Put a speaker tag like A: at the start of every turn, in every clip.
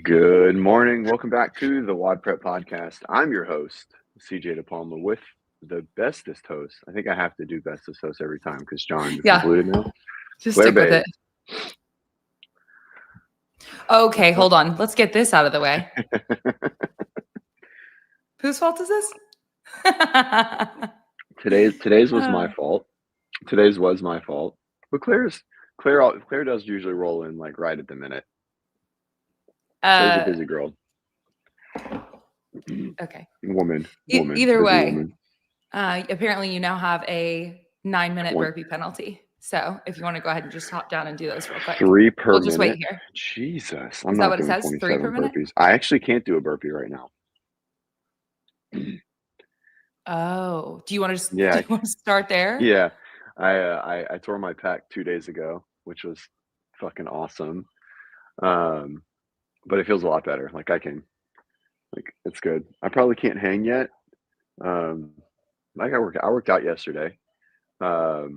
A: Good morning. Welcome back to the WODprep podcast. I'm your host, CJ DePalma, with the bestest host. I think I have to do bestest host every time because John is included now.
B: Just
A: Claire
B: stick with
A: Bay.
B: it. Okay, hold on. Let's get this out of the way. Whose fault is this?
A: Today's was my fault. Today's was my fault. But Claire does usually roll in like right at the minute. Claire's a busy girl.
B: Okay.
A: Woman.
B: Either way,
A: woman.
B: apparently you now have a 9-minute burpee penalty. So if you want to go ahead and just hop down and do those real quick.
A: 3 per minute.
B: Just wait here.
A: Jesus. I'm
B: Is that
A: not
B: what it
A: doing
B: says? 3 per
A: 27
B: minute?
A: burpees. I actually can't do a burpee right now.
B: Oh, do you want to start there?
A: Yeah. I tore my pec 2 days ago, which was fucking awesome. But it feels a lot better. Like it's good. I probably can't hang yet. I worked out yesterday. What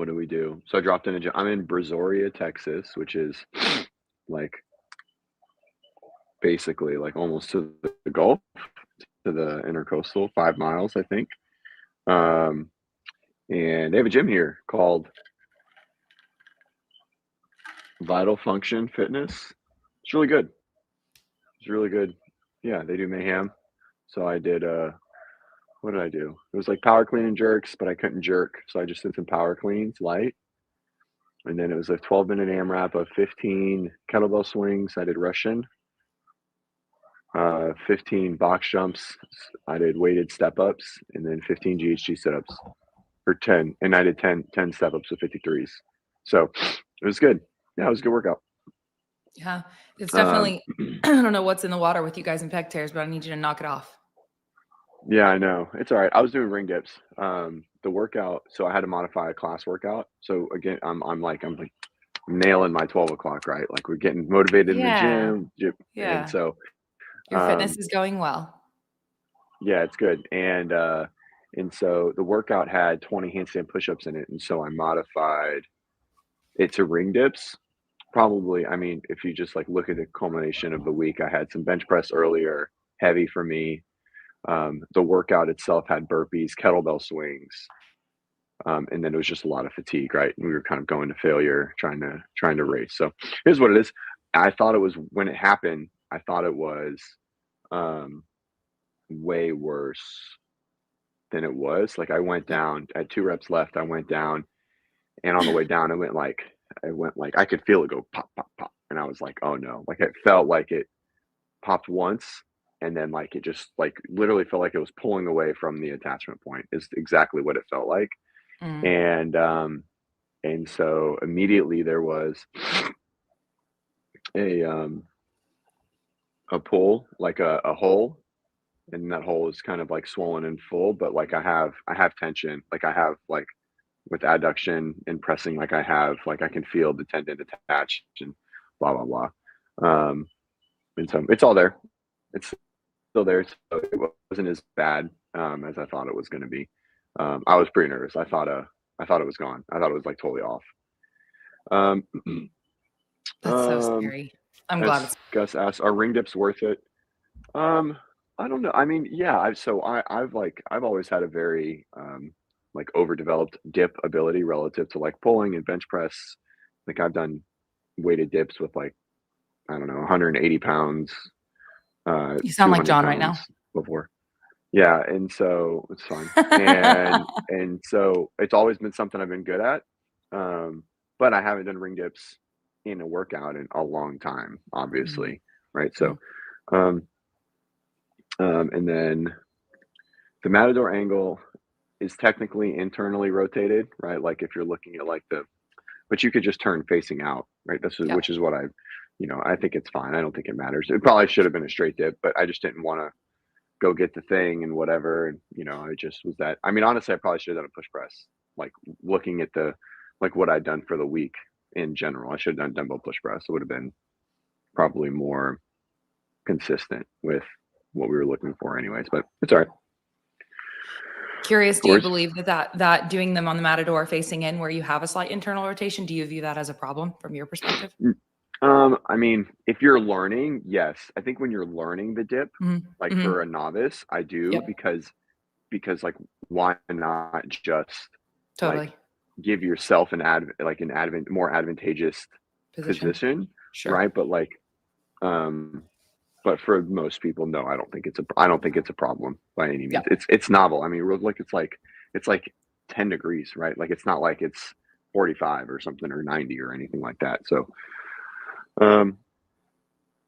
A: do we do? So I dropped in a gym. I'm in Brazoria, Texas, which is like basically like almost to the Gulf, to the intercoastal, 5 miles, I think. And they have a gym here called Vital Function Fitness. It's really good. Yeah, they do mayhem. So I did what did I do? It was like power clean and jerks, but I couldn't jerk, so I just did some power cleans light. And then it was a 12-minute AMRAP of 15 kettlebell swings. I did Russian. 15 box jumps. I did weighted step ups, and then 15 GHG sit ups, or 10. And I did 10 step ups with 53s. So it was good. Yeah, it was a good workout.
B: Yeah, it's definitely, I don't know what's in the water with you guys in pec tears, but I need you to knock it off.
A: Yeah, I know. It's all right. I was doing ring dips. The workout, so I had to modify a class workout. So again, I'm like nailing my 12 o'clock, right? Like we're getting motivated in the gym.
B: Yeah.
A: And so
B: your fitness is going well.
A: Yeah, it's good. And so the workout had 20 handstand push-ups in it. And so I modified it to ring dips. Probably, I mean, if you just like look at the culmination of the week, I had some bench press earlier, heavy for me. The workout itself had burpees, kettlebell swings, and then it was just a lot of fatigue, right? And we were kind of going to failure, trying to race. So here's what it is. I thought it was, when it happened, I thought it was way worse than it was. Like I went down at 2 reps left. I went down, and on the way down, I went like I could feel it go pop, pop, pop, and I was like, oh no! Like it felt like it popped once. And then like it just like literally felt like it was pulling away from the attachment point is exactly what it felt like. And so immediately there was a pull, like a hole, and that hole is kind of like swollen and full, but like I have tension, like I have like with adduction and pressing, like I can feel the tendon attached and blah blah blah. And so it's all there. It's still there, so it wasn't as bad as I thought it was going to be. I was pretty nervous. I thought it was gone. I thought it was like totally off.
B: That's so scary. I'm glad.
A: Gus asked, "Are ring dips worth it?" I don't know. I mean, yeah. I've always had a very like overdeveloped dip ability relative to like pulling and bench press. Like I've done weighted dips with like, I don't know, 180 pounds.
B: You sound like John right now.
A: Before. Yeah, and so it's fun. And so it's always been something I've been good at. But I haven't done ring dips in a workout in a long time, obviously. Right. So and then the Matador angle is technically internally rotated, right? Like if you're looking at like but you could just turn facing out, right? Which is what I think it's fine. I don't think it matters. It probably should have been a straight dip, but I just didn't want to go get the thing and whatever. And, I just was that. I mean, honestly, I probably should have done a push press, like looking at what I'd done for the week in general. I should have done dumbbell push press. It would have been probably more consistent with what we were looking for anyways, but it's all right.
B: Curious, do you believe that doing them on the Matador facing in where you have a slight internal rotation, do you view that as a problem from your perspective?
A: I mean, if you're learning, yes. I think when you're learning the dip,
B: Mhm.
A: like
B: Mhm.
A: for a novice, I do
B: Yep.
A: because like why not just like
B: Totally.
A: give yourself more advantageous
B: Position.
A: position,
B: Sure.
A: right? Um but for most people, no, I don't think it's a problem by any means.
B: Yep.
A: It's novel. I mean, look, it's like 10 degrees, right? Like it's not like it's 45 or something or 90 or anything like that. So um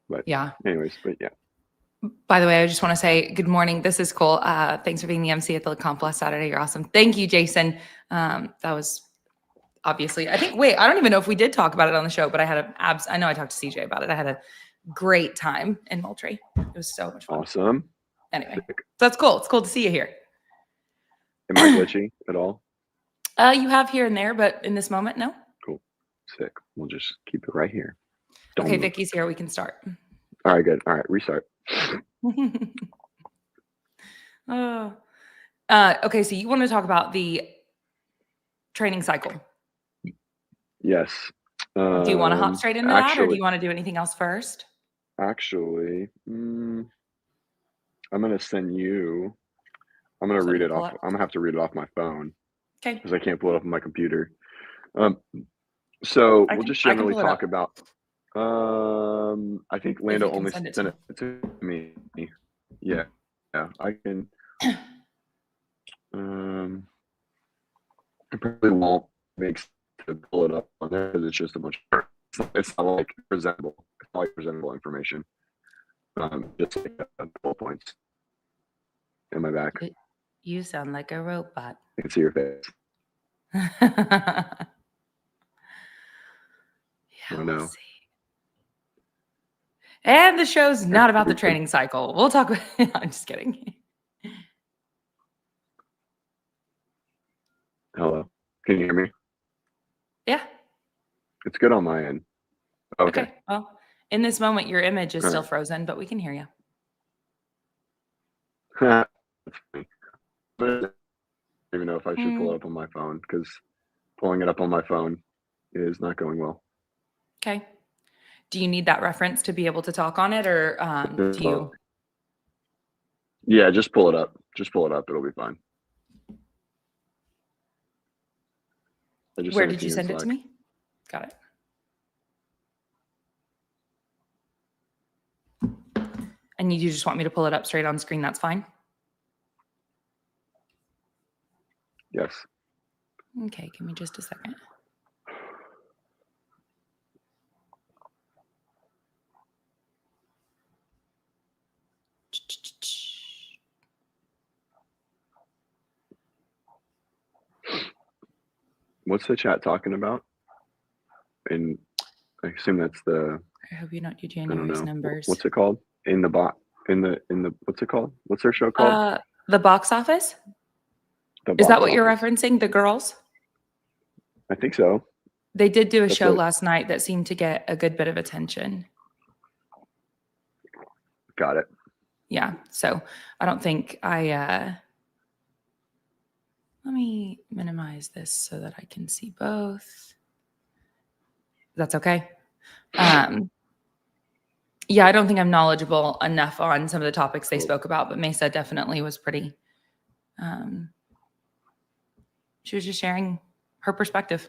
A: but
B: Yeah.
A: anyways, but yeah.
B: By the way, I just want to say good morning. This is cool. Thanks for being the MC at the Comp last Saturday. You're awesome. Thank you, Jason. That was obviously, I think, wait, I don't even know if we did talk about it on the show, but I know I talked to CJ about it. I had a great time in Moultrie. It was so much fun.
A: Awesome.
B: Anyway,
A: Sick.
B: so that's cool. It's cool to see you here.
A: Am I glitchy at all?
B: You have here and there, but in this moment, no.
A: Cool. Sick. We'll just keep it right here. Don't
B: Okay,
A: move.
B: Vicky's here. We can start.
A: All right, good. All right, restart.
B: Oh. Okay, so you want to talk about the training cycle.
A: Yes.
B: Do you want to hop straight into that, or do you want to do anything else first?
A: Actually, I'm gonna send you. I'm gonna
B: So
A: read
B: you
A: it
B: pull
A: off.
B: up.
A: I'm gonna have to read it off my phone
B: Okay.
A: because I can't pull it up on my computer. So we'll just
B: I can
A: generally
B: pull it
A: talk
B: up
A: about. I think
B: if
A: Lando
B: you can
A: only
B: send it
A: sent
B: to
A: it to me. Yeah, yeah. I can. I probably won't make sense to pull it up on there because it's just a bunch of. It's not like presentable. It's not like presentable information. Just like bullet points. In my back.
B: You sound like a robot.
A: I can see your face.
B: Yeah,
A: Oh
B: we'll
A: no.
B: see. And the show's not about the training cycle. We'll talk about I'm just kidding.
A: Hello. Can you hear me?
B: Yeah.
A: It's good on my end. Okay.
B: Well, in this moment, your image is
A: All
B: still
A: right.
B: frozen, but we can hear you.
A: That's funny. I don't even know if I should pull
B: Mm,
A: it up on my phone because pulling it up on my phone is not going well.
B: okay. Do you need that reference to be able to talk on it, or do you?
A: Yeah, just pull it up. Just pull it up. It'll be fine. I just
B: Where
A: sent it
B: did
A: to
B: you
A: you in
B: send it to
A: Slack.
B: me? Got it. And you just want me to pull it up straight on screen? That's fine.
A: Yes.
B: Okay, give me just a second.
A: What's the chat talking about? And I assume that's the.
B: I hope you don't do
A: I don't
B: January's
A: know.
B: numbers.
A: What's it called? In the bot. In the. What's it called? What's their show called?
B: The box office?
A: The
B: Is that
A: box
B: what you're
A: office.
B: referencing? The girls?
A: I think so.
B: They did do a
A: That's
B: show
A: what.
B: last night that seemed to get a good bit of attention.
A: Got it.
B: Yeah. So I don't think let me minimize this so that I can see both. That's okay. Yeah, I don't think I'm knowledgeable enough on some of the topics they spoke about, but Mesa definitely was pretty. She was just sharing her perspective.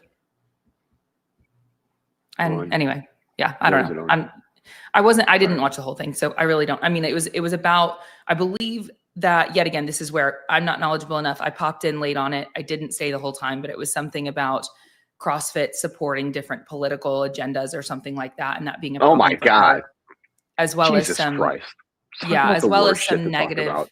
B: And anyway, yeah, I don't know. I didn't watch the whole thing, so I really don't. I mean, it was about, I believe that, yet again, this is where I'm not knowledgeable enough. I popped in late on it. I didn't stay the whole time, but it was something about CrossFit supporting different political agendas or something like that, and that being a
A: Oh
B: problem
A: my
B: for
A: God.
B: her, as well as
A: Jesus
B: some,
A: Christ.
B: yeah, as well as some negative.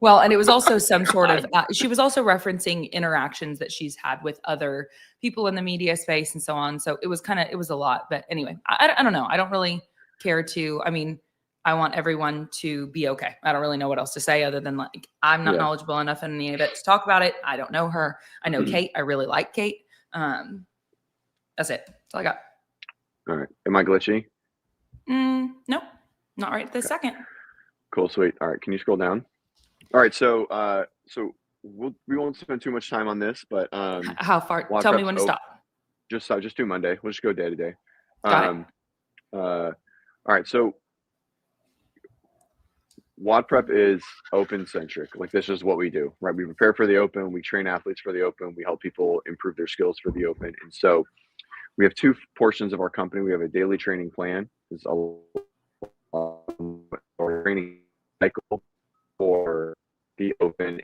B: Well, and it was also some sort of, she was also referencing interactions that she's had with other people in the media space and so on. So it was a lot. But anyway, I don't know. I don't really care to, I mean, I want everyone to be okay. I don't really know what else to say other than like, I'm not knowledgeable enough in any of it to talk about it. I don't know her. I know Kate. I really like Kate. That's it. That's all I got.
A: All right. Am I glitchy?
B: No, not right this second.
A: Cool. Sweet. All right. Can you scroll down? All right. So we won't spend too much time on this, but
B: how far? Tell me when to stop.
A: Just do Monday. We'll just go day to day.
B: Got it.
A: All right. So WODprep is open centric. Like this is what we do, right? We prepare for the open. We train athletes for the open. We help people improve their skills for the open. And so we have two portions of our company. We have a daily training plan. It's a training cycle for the open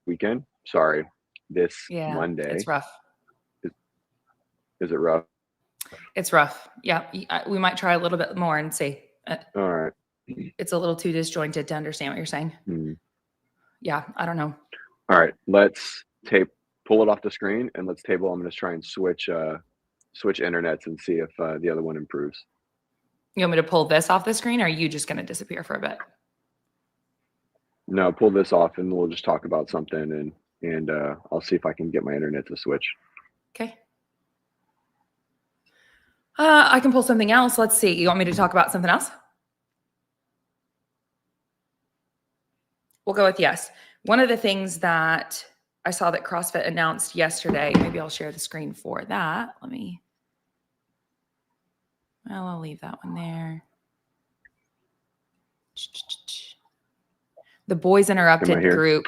A: weekend. Sorry, this Monday.
B: It's rough.
A: Is it rough?
B: It's rough. Yeah. We might try a little bit more and see.
A: All right.
B: It's a little too disjointed to understand what you're saying. Yeah. I don't know.
A: All right. Let's pull it off the screen and let's table. I'm going to try and switch internets and see if the other one improves.
B: You want me to pull this off the screen, or are you just going to disappear for a bit?
A: No, pull this off and we'll just talk about something and I'll see if I can get my internet to switch.
B: Okay. I can pull something else. Let's see. You want me to talk about something else? We'll go with yes. One of the things that I saw that CrossFit announced yesterday, maybe I'll share the screen for that. I'll leave that one there. The Boys Interrupted group.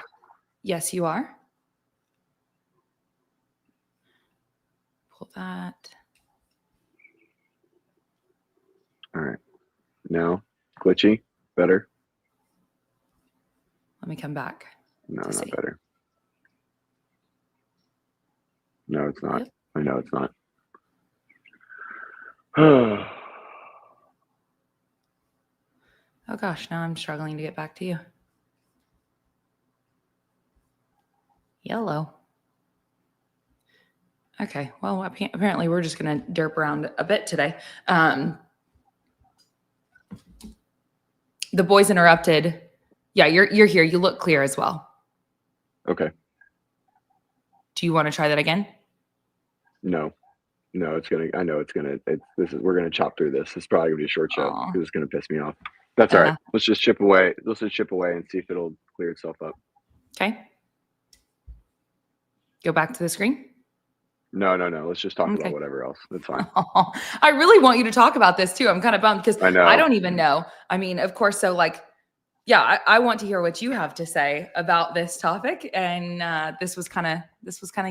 B: Yes, you are. Pull that.
A: All right. Now, glitchy, better.
B: Let me come back.
A: No, not better. No, it's not. Yep. I know it's not.
B: Oh gosh, now I'm struggling to get back to you. Yellow. Okay, well, apparently we're just going to derp around a bit today. The Boys Interrupted. Yeah, you're here. You look clear as well.
A: Okay.
B: Do you want to try that again?
A: No, we're gonna chop through this. It's probably gonna be a short show because it's gonna piss me off. That's all right. Let's just chip away. Let's just chip away and see if it'll clear itself up.
B: Okay. Go back to the screen.
A: No. Let's just talk about whatever else. That's fine.
B: I really want you to talk about this too. I'm kind of bummed because I don't even know. I mean, of course. So I want to hear what you have to say about this topic. And this was kind of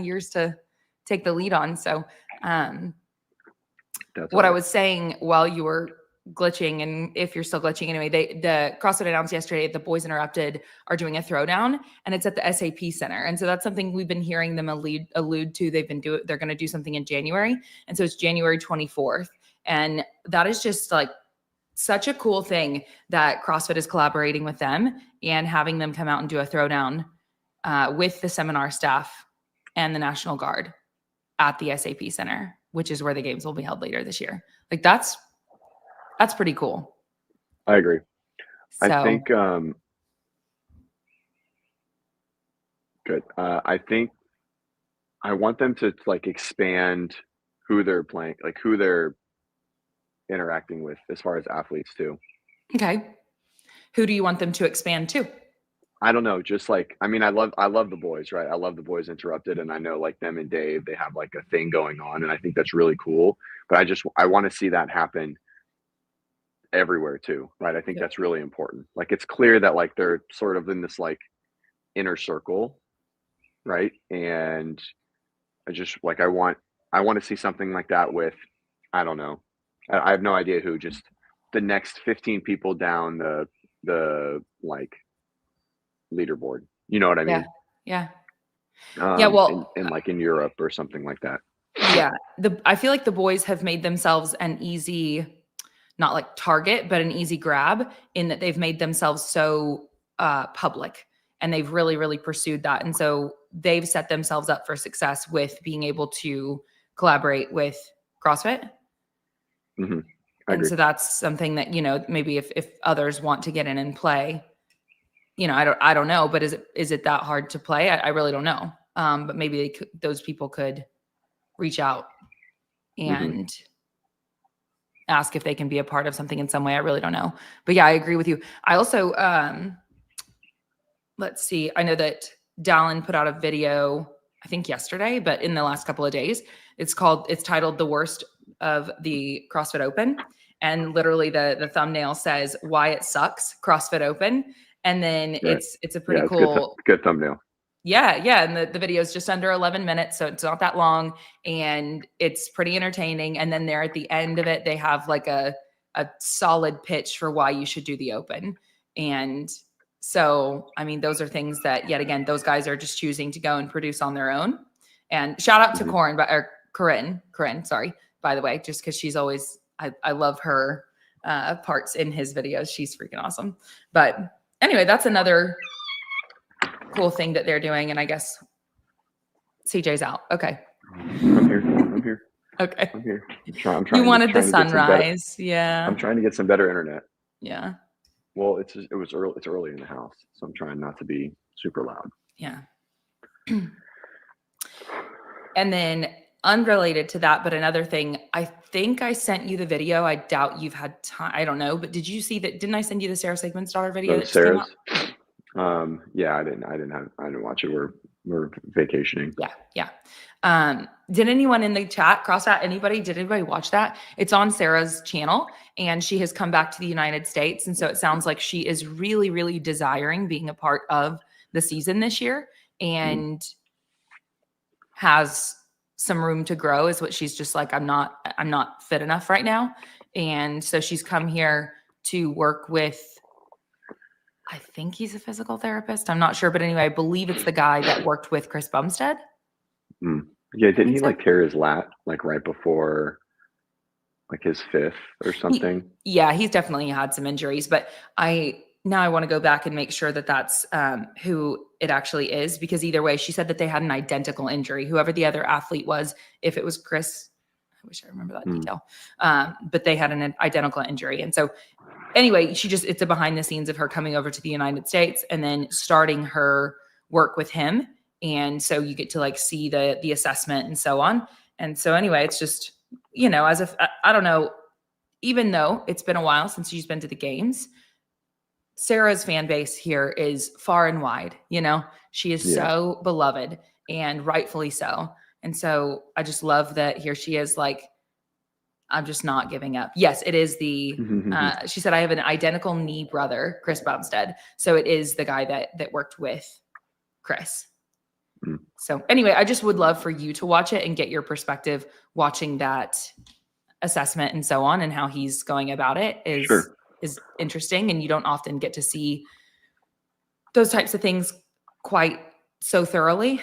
B: yours to take the lead on. So what I was saying while you were glitching, and if you're still glitching anyway, the CrossFit announced yesterday the Boys Interrupted are doing a throwdown, and it's at the SAP Center. And so that's something we've been hearing them allude to. They're going to do something in January. And so it's January 24th. And that is just like such a cool thing that CrossFit is collaborating with them and having them come out and do a throwdown with the seminar staff and the National Guard at the SAP Center, which is where the games will be held later this year. Like that's pretty cool.
A: I agree.
B: So,
A: I think good. I think I want them to expand who they're playing, who they're interacting with as far as athletes too.
B: Okay. Who do you want them to expand to?
A: I don't know. Just I love the boys, right? I love the Boys Interrupted. And I know them and Dave, they have a thing going on. And I think that's really cool. But I want to see that happen everywhere too, right? I think that's really important. It's clear that they're sort of in this inner circle, right? And I just I want to see something like that with, I don't know. I have no idea who, just the next 15 people down the leaderboard. You know what I mean?
B: Yeah.
A: Well, in Europe or something like that.
B: Yeah. I feel like the boys have made themselves an easy, not target, but an easy grab in that they've made themselves so public, and they've really, really pursued that. And so they've set themselves up for success with being able to collaborate with CrossFit.
A: Mm-hmm.
B: And so that's something that, maybe if others want to get in and play, I don't know, but is it that hard to play? I really don't know. But maybe those people could reach out and ask if they can be a part of something in some way. I really don't know. But yeah, I agree with you. I also, let's see. I know that Dallin put out a video, I think yesterday, but in the last couple of days. It's titled "The Worst of the CrossFit Open. And literally the thumbnail says why it sucks, CrossFit Open. And then it's a pretty cool.
A: Good thumbnail.
B: Yeah. And the video is just under 11 minutes. So it's not that long and it's pretty entertaining. And then there at the end of it, they have like a solid pitch for why you should do the Open. And so, I mean, those are things that, yet again, those guys are just choosing to go and produce on their own. And shout out to Corinne, sorry, by the way, just because she's always, I love her parts in his videos. She's freaking awesome. But anyway, that's another cool thing that they're doing. And I guess CJ's out. Okay.
A: I'm here.
B: Okay.
A: I'm here. I'm trying
B: you wanted the sunrise. Yeah.
A: I'm trying to get some better internet.
B: Yeah.
A: Well, it's early. It's early in the house, so I'm trying not to be super loud.
B: Yeah. And then unrelated to that, but another thing, I think I sent you the video. I doubt you've had time. I don't know, but did you see that? Didn't I send you the Sarah Sigmundsdottir video?
A: Sarah's. Yeah, I didn't watch it. We're vacationing.
B: Yeah. Did anyone in the chat cross that? Did anybody watch that? It's on Sarah's channel and she has come back to the United States. And so it sounds like she is really, really desiring being a part of the season this year and has some room to grow is what she's just like, I'm not fit enough right now. And so she's come here to work with, I think he's a physical therapist. I'm not sure, but anyway, I believe it's the guy that worked with Chris Bumstead.
A: Yeah, didn't he like tear his lat like right before like his fifth or something?
B: He's definitely had some injuries, but I want to go back and make sure that that's who it actually is, because either way, she said that they had an identical injury. Whoever the other athlete was, if it was Chris, I wish I remember that detail, but they had an identical injury. And so anyway, it's a behind the scenes of her coming over to the United States and then starting her work with him. And so you get to like see the assessment and so on. And so anyway, it's just, I don't know, even though it's been a while since she's been to the games, Sarah's fan base here is far and wide. She is so beloved and rightfully so. And so I just love that here she is like, I'm just not giving up. Yes, it is she said, I have an identical knee brother, Chris Bumstead. So it is the guy that worked with Chris. So anyway, I just would love for you to watch it and get your perspective watching that assessment and so on, and how he's going about it is interesting. And you don't often get to see those types of things quite so thoroughly.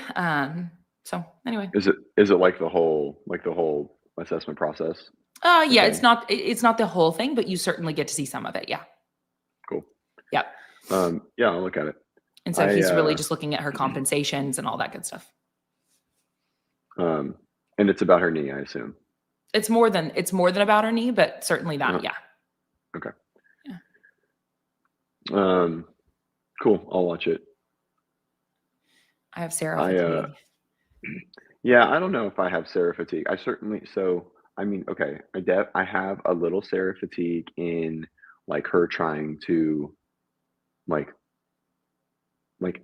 B: So anyway,
A: is it like the whole assessment process?
B: Yeah, it's not the whole thing, but you certainly get to see some of it. Yeah.
A: Cool.
B: Yeah.
A: Yeah, I'll look at it.
B: And so he's really just looking at her compensations and all that good stuff.
A: And it's about her knee, I assume.
B: It's more than about her knee, but certainly that. Yeah.
A: Okay. Yeah. Cool. I'll watch it.
B: I have Sarah fatigue.
A: Yeah, I don't know if I have Sarah fatigue. I have a little Sarah fatigue in like her trying to like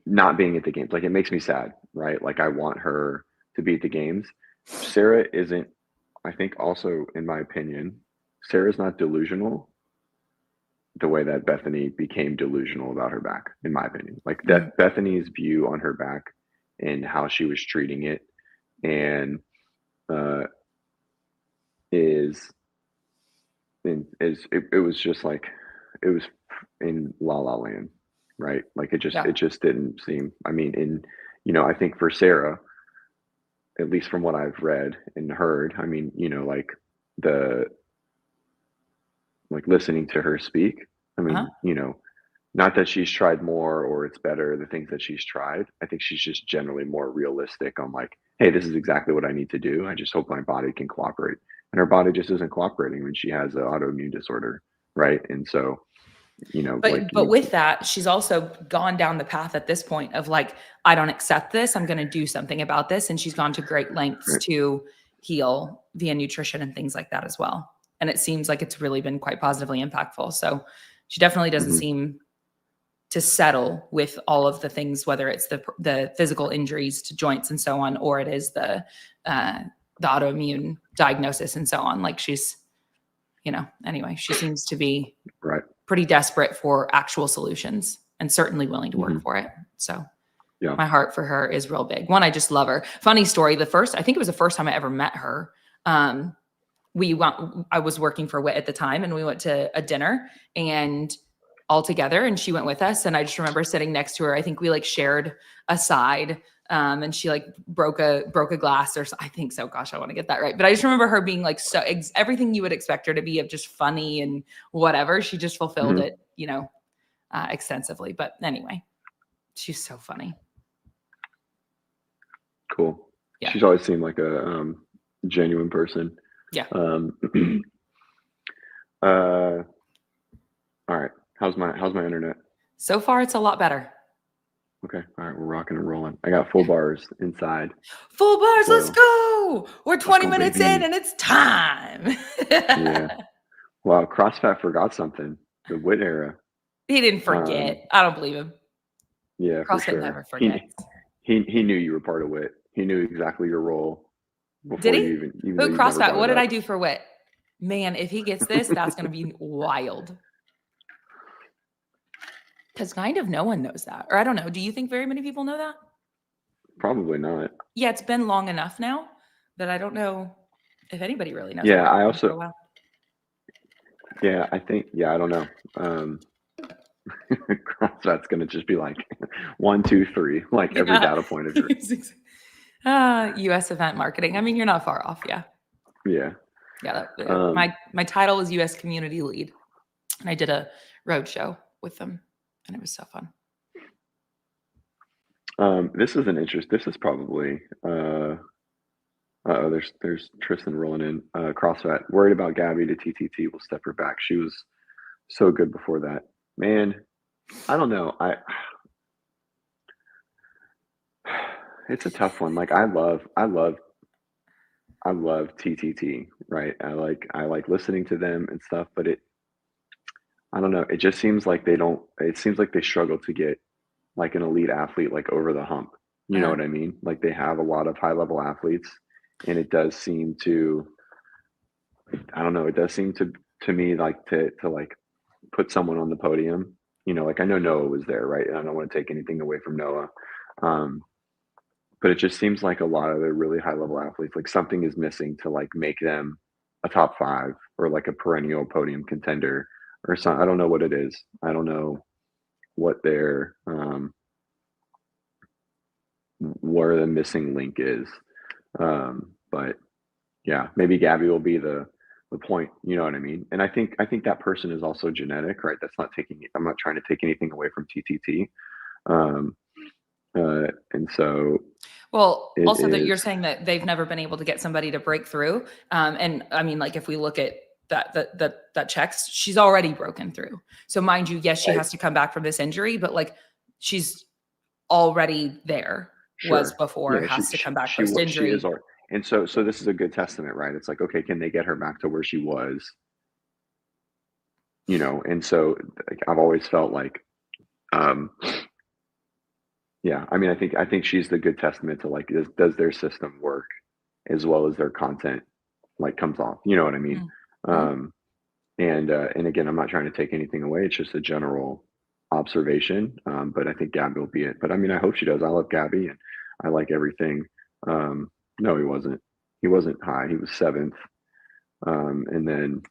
A: not being at the games. Like it makes me sad, right? Like I want her to be at the games. Sarah isn't, I think also in my opinion, Sarah's not delusional the way that Bethany became delusional about her back, in my opinion. Like that Bethany's view on her back and how she was treating it and it was just like it was in La La Land, right? Like it just didn't seem, I mean, I think for Sarah, at least from what I've read and heard, I mean, listening to her speak, I mean, not that she's tried more or it's better, the things that she's tried. I think she's just generally more realistic on like, hey, this is exactly what I need to do. I just hope my body can cooperate. And her body just isn't cooperating when she has an autoimmune disorder, right? And so, But
B: with that, she's also gone down the path at this point of like, I don't accept this. I'm going to do something about this. And she's gone to great lengths to heal via nutrition and things like that as well. And it seems like it's really been quite positively impactful. So she definitely doesn't seem to settle with all of the things, whether it's the physical injuries to joints and so on, or it is the the autoimmune diagnosis and so on. Like she's, anyway, she seems to be pretty desperate for actual solutions and certainly willing to work for it. So my heart for her is real big. One, I just love her. Funny story. I think it was the first time I ever met her. I was working for WIT at the time, and we went to a dinner and all together, and she went with us. And I just remember sitting next to her. I think we like shared a side, and she like broke a glass or I think so. Gosh, I want to get that right. But I just remember her being like, everything you would expect her to be, of just funny and whatever. She just fulfilled it, extensively. But anyway, she's so funny.
A: Cool. Yeah. She's always seemed like a genuine person.
B: Yeah.
A: All right. How's my internet?
B: So far, it's a lot better.
A: Okay. All right. We're rocking and rolling. I got full bars inside.
B: Full bars. So, let's go. We're 20 minutes in and it's time.
A: Yeah. Wow. CrossFit forgot something. The WIT era.
B: He didn't forget. I don't believe him.
A: Yeah.
B: CrossFit
A: for sure.
B: Never forgets.
A: He knew you were part of WIT. He knew exactly your role.
B: Did he? Who CrossFit? What did I do for WIT? Man, if he gets this, that's going to be wild. Because kind of no one knows that. Or I don't know. Do you think very many people know that?
A: Probably not.
B: Yeah, it's been long enough now that I don't know if anybody really knows.
A: Yeah, I also. Yeah, I think. Yeah, I don't know. CrossFit's going to just be like 1, 2, 3, like every data point of yours.
B: U.S. event marketing. I mean, you're not far off. Yeah.
A: Yeah.
B: Yeah. My title was U.S. community lead, and I did a road show with them, and it was so fun.
A: This is an interest. This is probably. There's Tristan rolling in. CrossFit worried about Gabby to TTT will step her back. She was so good before that. Man, I don't know. It's a tough one. Like I love TTT, right? I like listening to them and stuff, but I don't know. It just seems like it seems like they struggle to get like an elite athlete like over the hump. You know what I mean? Like they have a lot of high level athletes, and it does seem to, I don't know. It does seem to me like to like put someone on the podium. Like I know Noah was there, right? And I don't want to take anything away from Noah. But it just seems like a lot of the really high level athletes, like something is missing to like make them a top 5 or like a perennial podium contender or something. I don't know what it is. I don't know what their, where the missing link is. But yeah, maybe Gabby will be the point, you know what I mean? And I think that person is also genetic, right? I'm not trying to take anything away from TTT. And so,
B: well, also that you're saying that they've never been able to get somebody to break through. And I mean, like if we look at that checks, she's already broken through. So mind you, yes, she has to come back from this injury, but like she's already there. Sure. Was before has to come back post injury.
A: And so this is a good testament, right? It's like, okay, can they get her back to where she was? And so like, I've always felt like, yeah, I mean, I think she's the good testament to like, does their system work as well as their content like comes off, you know what I mean? Mm-hmm. And again, I'm not trying to take anything away. It's just a general observation. But I think Gabby will be it. But I mean, I hope she does. I love Gabby and I like everything. No, he wasn't. He wasn't high. He was 7th. And then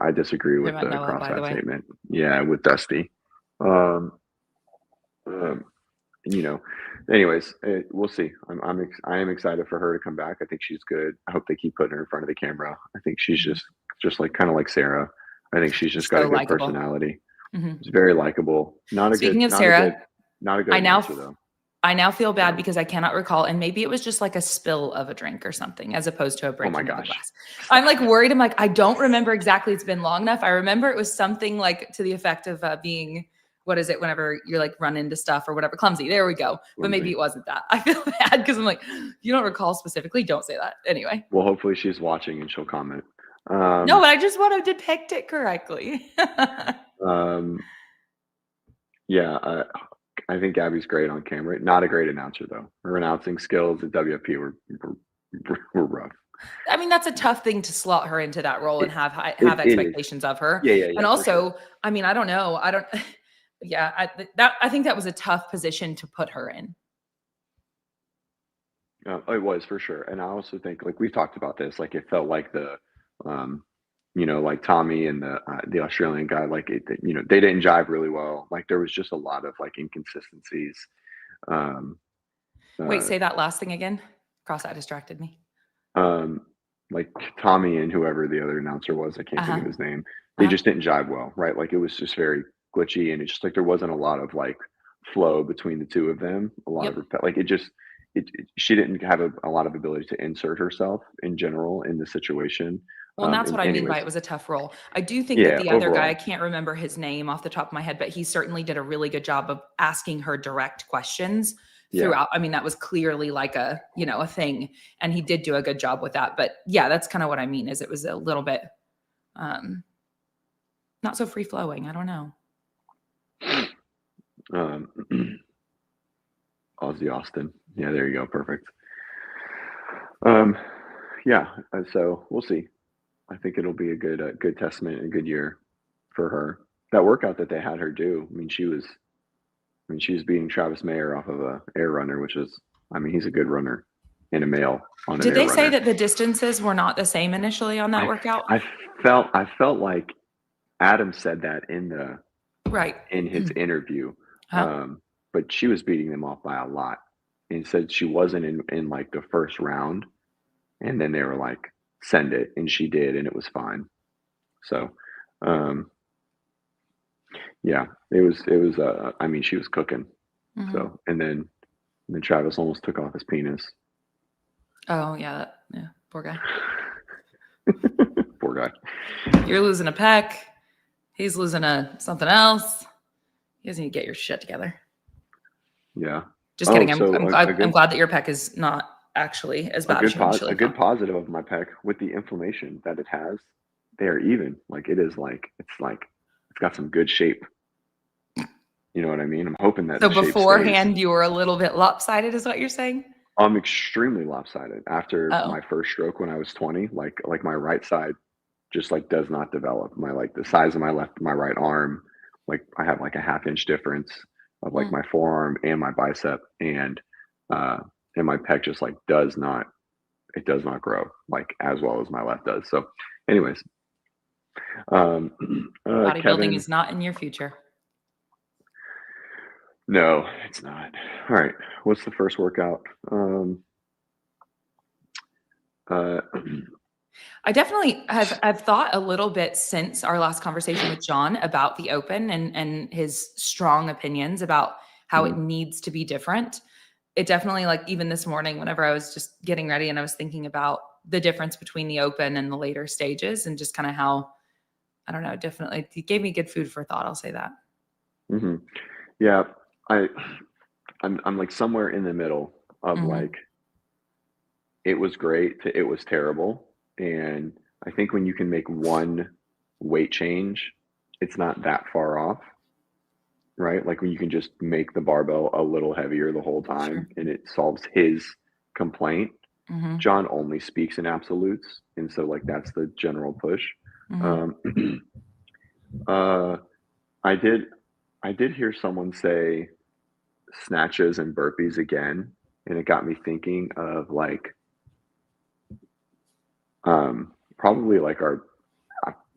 A: I disagree with the CrossFit statement. Yeah, with Dusty. Anyways, we'll see. I am excited for her to come back. I think she's good. I hope they keep putting her in front of the camera. I think she's just like kind of like Sarah. I think she's just got a good personality. Mm-hmm. She's very likable.
B: Speaking of Sarah,
A: not a good announcer though.
B: I now feel bad because I cannot recall, and maybe it was just like a spill of a drink or something, as opposed to a breaking of the glass. I'm like worried. I'm like, I don't remember exactly. It's been long enough. I remember it was something like to the effect of being, what is it? Whenever you're like run into stuff or whatever, clumsy. There we go. Clumsy. But maybe it wasn't that. I feel bad because I'm like, you don't recall specifically. Don't say that. Anyway.
A: Well, hopefully she's watching and she'll comment.
B: No, but I just want to depict it correctly.
A: Yeah. I think Gabby's great on camera. Not a great announcer though. Her announcing skills at WFP were rough.
B: I mean, that's a tough thing to slot her into that role and have expectations of her.
A: Yeah,
B: And also,
A: sure.
B: I mean, I don't know. Yeah, I think that was a tough position to put her in.
A: It was for sure, and I also think, like, we've talked about this, like, it felt like um, like Tommy and the Australian guy, like, they didn't jive really well. Like, there was just a lot of, like, inconsistencies. Um,
B: Wait,
A: uh,
B: say that last thing again. Cross-eyed distracted me.
A: um, like Tommy and whoever the other announcer was, I can't think
B: Uh-huh.
A: of his name. They just didn't jive well, right? Like, it was just very glitchy, and it's just like there wasn't a lot of like flow between the two of them. A lot of
B: Yep.
A: like she didn't have a lot of ability to insert herself in general in the situation.
B: Well, and that's
A: And
B: what I mean by
A: anyways,
B: it was a tough role. I do think that
A: yeah,
B: the other guy, I
A: overall,
B: can't remember his name off the top of my head, but he certainly did a really good job of asking her direct questions
A: yeah.
B: throughout. I mean, that was clearly like a thing, and he did do a good job with that. But yeah, that's kind of what I mean is it was a little bit not so free flowing. I don't know.
A: Um, Ozzy Austin. Yeah, there you go. Perfect. Um, yeah. So we'll see. I think it'll be a good testament and a good year for her. That workout that they had her do. I mean, she was beating Travis Mayer off of a air runner, which is, I mean, he's a good runner and a male on an
B: Did
A: air
B: they say
A: runner.
B: that the distances were not the same initially on that
A: I
B: workout?
A: I felt like Adam said that
B: Right.
A: in his interview,
B: Huh?
A: but she was beating them off by a lot, and said she wasn't in like the first round, and then they were like, send it, and she did, and it was fine. So, um, yeah, it was. I mean, she was cooking.
B: Mm-hmm.
A: So, and then Travis almost took off his penis.
B: Oh yeah, yeah. Poor guy.
A: Poor guy.
B: You're losing a pec. He's losing something else. You guys need to get your shit together.
A: Yeah.
B: Just
A: Oh,
B: kidding.
A: so
B: I'm glad that your pec is not actually as bad as you initially
A: a good
B: thought.
A: positive of my pec with the inflammation that it has. They are even. Like, it is like it's got some good shape. You know what I mean? I'm hoping that
B: So
A: the shape stays.
B: beforehand, you were a little bit lopsided, is what you're saying?
A: I'm extremely lopsided after
B: Oh.
A: my first stroke when I was 20. Like my right side just like does not develop. Like the size of my right arm, like I have like a half-inch difference of like my forearm and my bicep, uh and my pec just like does not grow like as well as my left does. So anyways, um
B: Bodybuilding
A: Kevin,
B: is not in your future.
A: no, it's not. All right, what's the first workout? uh
B: I definitely have thought a little bit since our last conversation with John about the open and his strong opinions about how it needs to be different. It definitely, like, even this morning, whenever I was just getting ready and I was thinking about the difference between the open and the later stages and just kind of how, I don't know, definitely it gave me good food for thought. I'll say that.
A: hmm yeah, I I'm like somewhere in the middle of
B: Mm-hmm.
A: like it was great to it was terrible. And I think when you can make one weight change, it's not that far off, right? Like when you can just make the barbell a little heavier the whole time
B: Sure.
A: and it solves his complaint.
B: Mm-hmm.
A: John only speaks in absolutes. And so, like, that's the general push.
B: Mm-hmm.
A: Um, uh, I did, I did hear someone say snatches and burpees again, and it got me thinking of like probably like our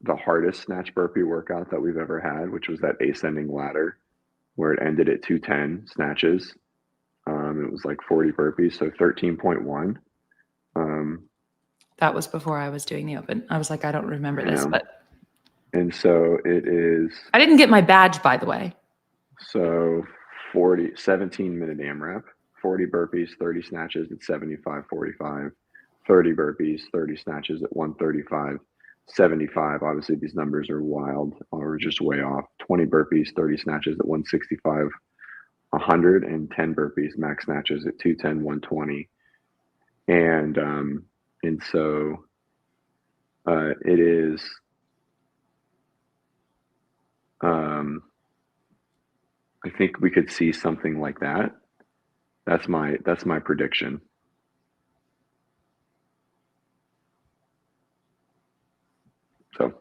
A: the hardest snatch burpee workout that we've ever had, which was that ascending ladder where it ended at 210 snatches. It was like 40 burpees, so 13.1.
B: That was before I was doing the open. I was like, I don't remember this,
A: Yeah.
B: but
A: And so it is,
B: I didn't get my badge, by the way.
A: so 17-minute AMRAP, 40 burpees, 30 snatches at 75, 45, 30 burpees, 30 snatches at 135, 75. Obviously, these numbers are wild or just way off. 20 burpees, 30 snatches at 165, 110 burpees, max snatches at 210, 120. And so it is, I think we could see something like that. That's my prediction. So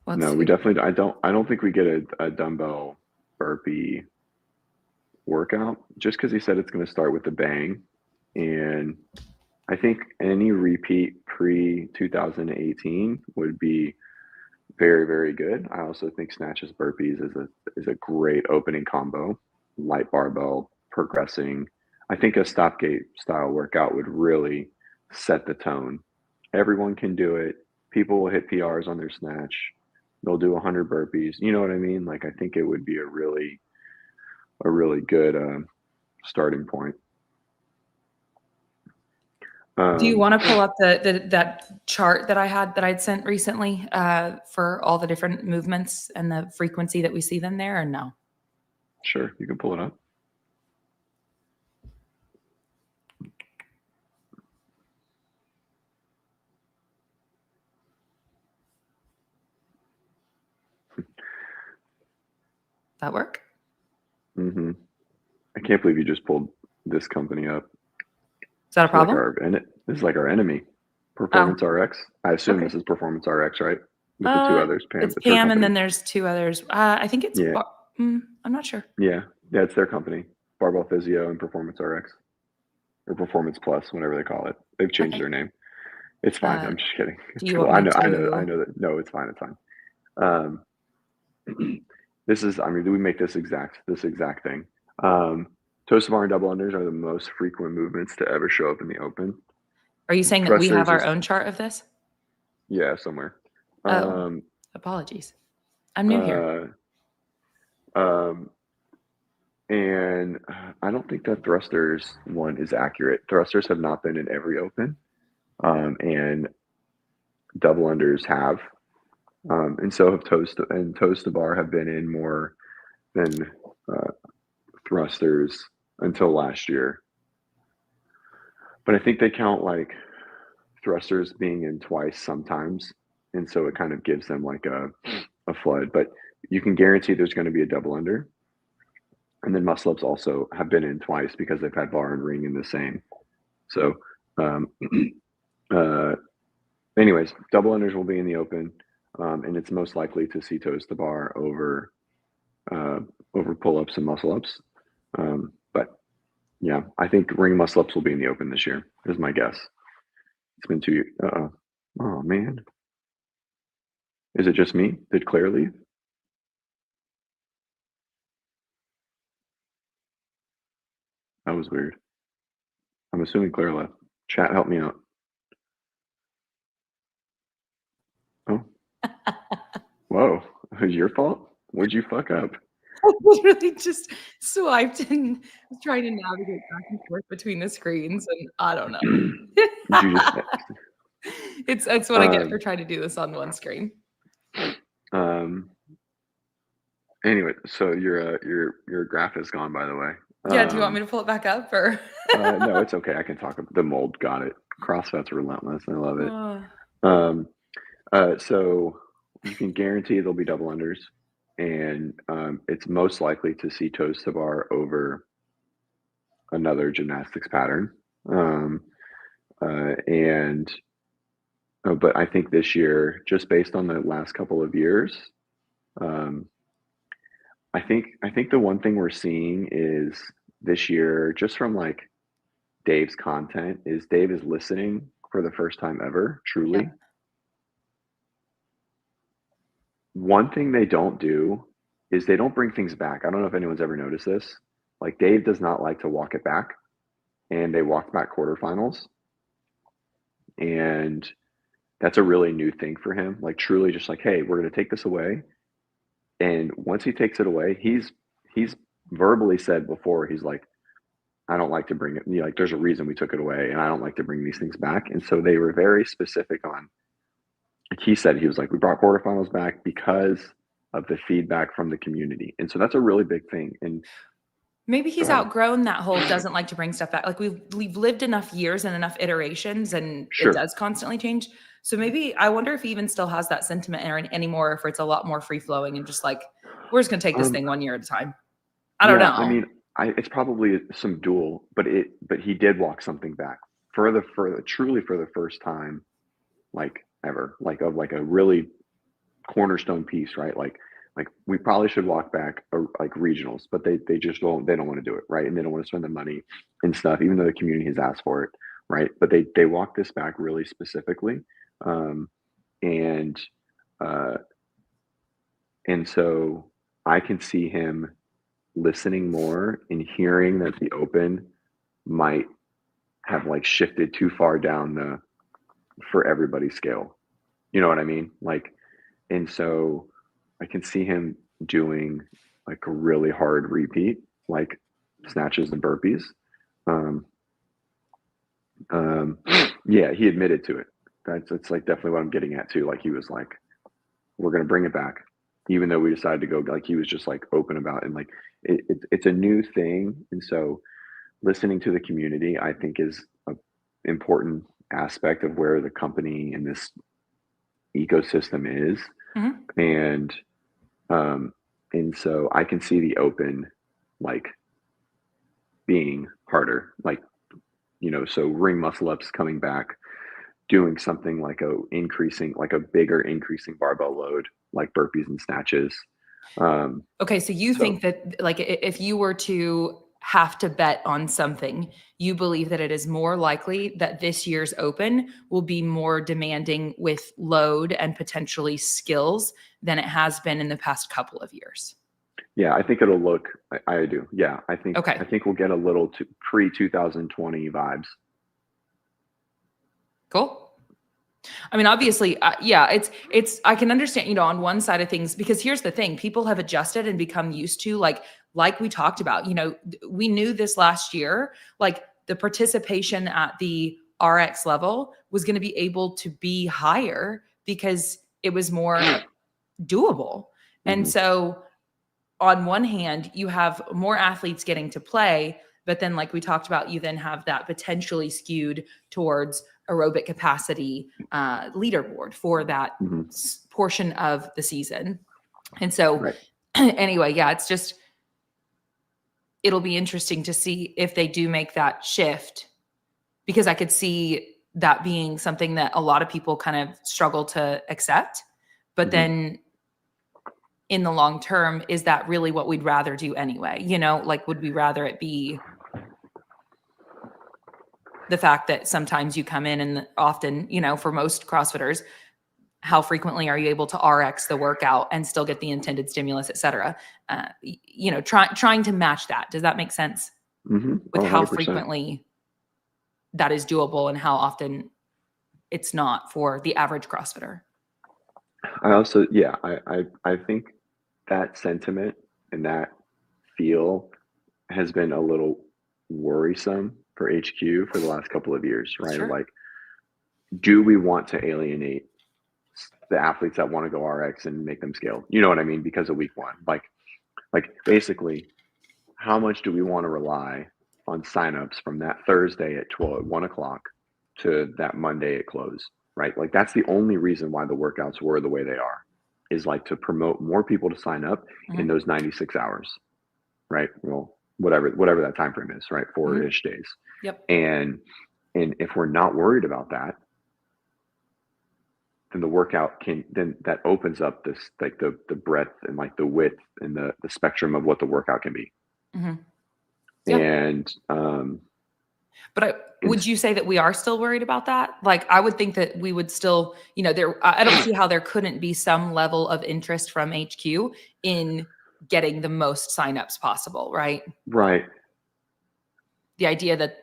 A: no, we definitely, I don't think we get a dumbbell burpee workout just because he said it's going to start with a bang. And I think any repeat pre 2018 would be very, very good. I also think snatches burpees is a great opening combo. Light barbell progressing. I think a stopgate style workout would really set the tone. Everyone can do it. People will hit PRs on their snatch. They'll do 100 burpees. You know what I mean? Like I think it would be a really good starting point.
B: Do you want to pull up that chart that I'd sent recently for all the different movements and the frequency that we see them there, or no?
A: Sure, you can pull it up.
B: That work?
A: Mm-hmm. I can't believe you just pulled this company up.
B: Is that a problem?
A: This is like our enemy, Performance RX. I assume this is Performance RX, right? With the two others, Pam.
B: It's Pam, and then there's two others. I think it's.
A: Yeah.
B: I'm not sure.
A: Yeah, it's their company, Barbell Physio and Performance RX, or Performance Plus, whatever they call it. They've changed their name. It's fine. I'm just kidding.
B: Do you want me
A: I know that. No, it's fine. It's fine. This is. I mean, we make this exact thing. Toes to bar and double unders are the most frequent movements to ever show up in the open.
B: Are you saying that we have our own chart of this?
A: Yeah, somewhere.
B: Apologies. I'm new here.
A: And I don't think that thrusters one is accurate. Thrusters have not been in every open, and double unders have, and so have toes to bar have been in more than thrusters until last year. But I think they count like thrusters being in twice sometimes, and so it kind of gives them like a flood. But you can guarantee there's going to be a double under. And then muscle ups also have been in twice because they've had bar and ring in the same. So, anyways, double unders will be in the open, and it's most likely to see toes to bar over pull ups and muscle ups. But yeah, I think ring muscle ups will be in the open this year. Is my guess. It's been 2 years. Oh man, is it just me? Did Claire leave? That was weird. I'm assuming Claire left. Chat, help me out. Oh. Whoa. It was your fault? What'd you fuck up?
B: I literally just swiped and was trying to navigate back and forth between the screens, and I don't know. It's what I get for trying to do this on one screen.
A: Anyway, so your graph is gone, by the way.
B: Yeah, do you want me to pull it back up, or?
A: No, it's okay. I can talk. The mold got it. CrossFit's relentless. I love it. So you can guarantee there'll be double unders, and it's most likely to see toes to bar over another gymnastics pattern. But I think this year, just based on the last couple of years, I think the one thing we're seeing is this year, just from like Dave's content, is Dave is listening for the first time ever, truly. Yeah. One thing they don't do is they don't bring things back. I don't know if anyone's ever noticed this. Like Dave does not like to walk it back, and they walked back quarterfinals. And that's a really new thing for him. Like truly just like, hey, we're going to take this away. And once he takes it away, he's verbally said before, he's like, I don't like to bring it. Like, there's a reason we took it away, and I don't like to bring these things back. And so they were very specific on, like he said, he was like, we brought quarterfinals back because of the feedback from the community. And so that's a really big thing. And
B: maybe he's outgrown that whole doesn't like to bring stuff back. Like we've lived enough years and enough iterations, and it does constantly change. So maybe I wonder if he even still has that sentiment anymore, if it's a lot more free flowing and just like, we're just going to take this thing 1 year at a time. I don't know.
A: I mean, it's probably some dual, but he did walk something back truly for the first time, like ever, like a really cornerstone piece, right? Like we probably should walk back like regionals, but they just don't want to do it, right? And they don't want to spend the money and stuff, even though the community has asked for it, right? But they walk this back really specifically, and uh, and so I can see him listening more and hearing that the Open might have like shifted too far down the for everybody scale. You know what I mean? Like, and so I can see him doing like a really hard repeat, like snatches and burpees. Um, yeah, he admitted to it. That's like definitely what I'm getting at too. Like he was like, we're gonna bring it back, even though we decided to go. Like he was just like open about it, and like it's a new thing, and so listening to the community, I think, is an important aspect of where the company and this ecosystem is.
B: Mm-hmm.
A: And so I can see the Open like being harder, like, you know, so ring muscle ups coming back, doing something like a bigger increasing barbell load, like burpees and snatches.
B: Okay, so you think that like if you were to have to bet on something, you believe that it is more likely that this year's Open will be more demanding with load and potentially skills than it has been in the past couple of years.
A: Yeah, I think it'll look. I do. Yeah, I think.
B: Okay.
A: I think we'll get a little pre 2020 vibes.
B: Cool. I mean, obviously, yeah, it's, I can understand, you know, on one side of things, because here's the thing, people have adjusted and become used to like we talked about, you know, we knew this last year, like the participation at the RX level was going to be able to be higher because it was more doable. And so on one hand, you have more athletes getting to play, but then like we talked about, you then have that potentially skewed towards aerobic capacity leaderboard for that portion of the season. And so anyway, yeah, it's just, it'll be interesting to see if they do make that shift, because I could see that being something that a lot of people kind of struggle to accept. But then in the long term, is that really what we'd rather do anyway? You know, like, would we rather it be the fact that sometimes you come in and often, you know, for most CrossFitters, how frequently are you able to RX the workout and still get the intended stimulus, et cetera? You know, trying to match that. Does that make sense? With how frequently that is doable and how often it's not for the average CrossFitter.
A: I also, yeah, I think that sentiment and that feel has been a little worrisome for HQ for the last couple of years, right?
B: Sure.
A: Like, do we want to alienate the athletes that want to go RX and make them scale? You know what I mean? Because of week one, like basically, how much do we want to rely on signups from that Thursday at 1 o'clock to that Monday at close, right? Like, that's the only reason why the workouts were the way they are, is like to promote more people to sign up in those 96 hours, right? Well, whatever that time frame is, right? 4-ish days.
B: Yep.
A: And if we're not worried about that, then the workout then that opens up this, like the breadth and like the width and the spectrum of what the workout can be.
B: Yeah.
A: And
B: but would you say that we are still worried about that? Like, I would think that we would still, you know, I don't see how there couldn't be some level of interest from HQ in getting the most signups possible, right?
A: Right.
B: The idea that,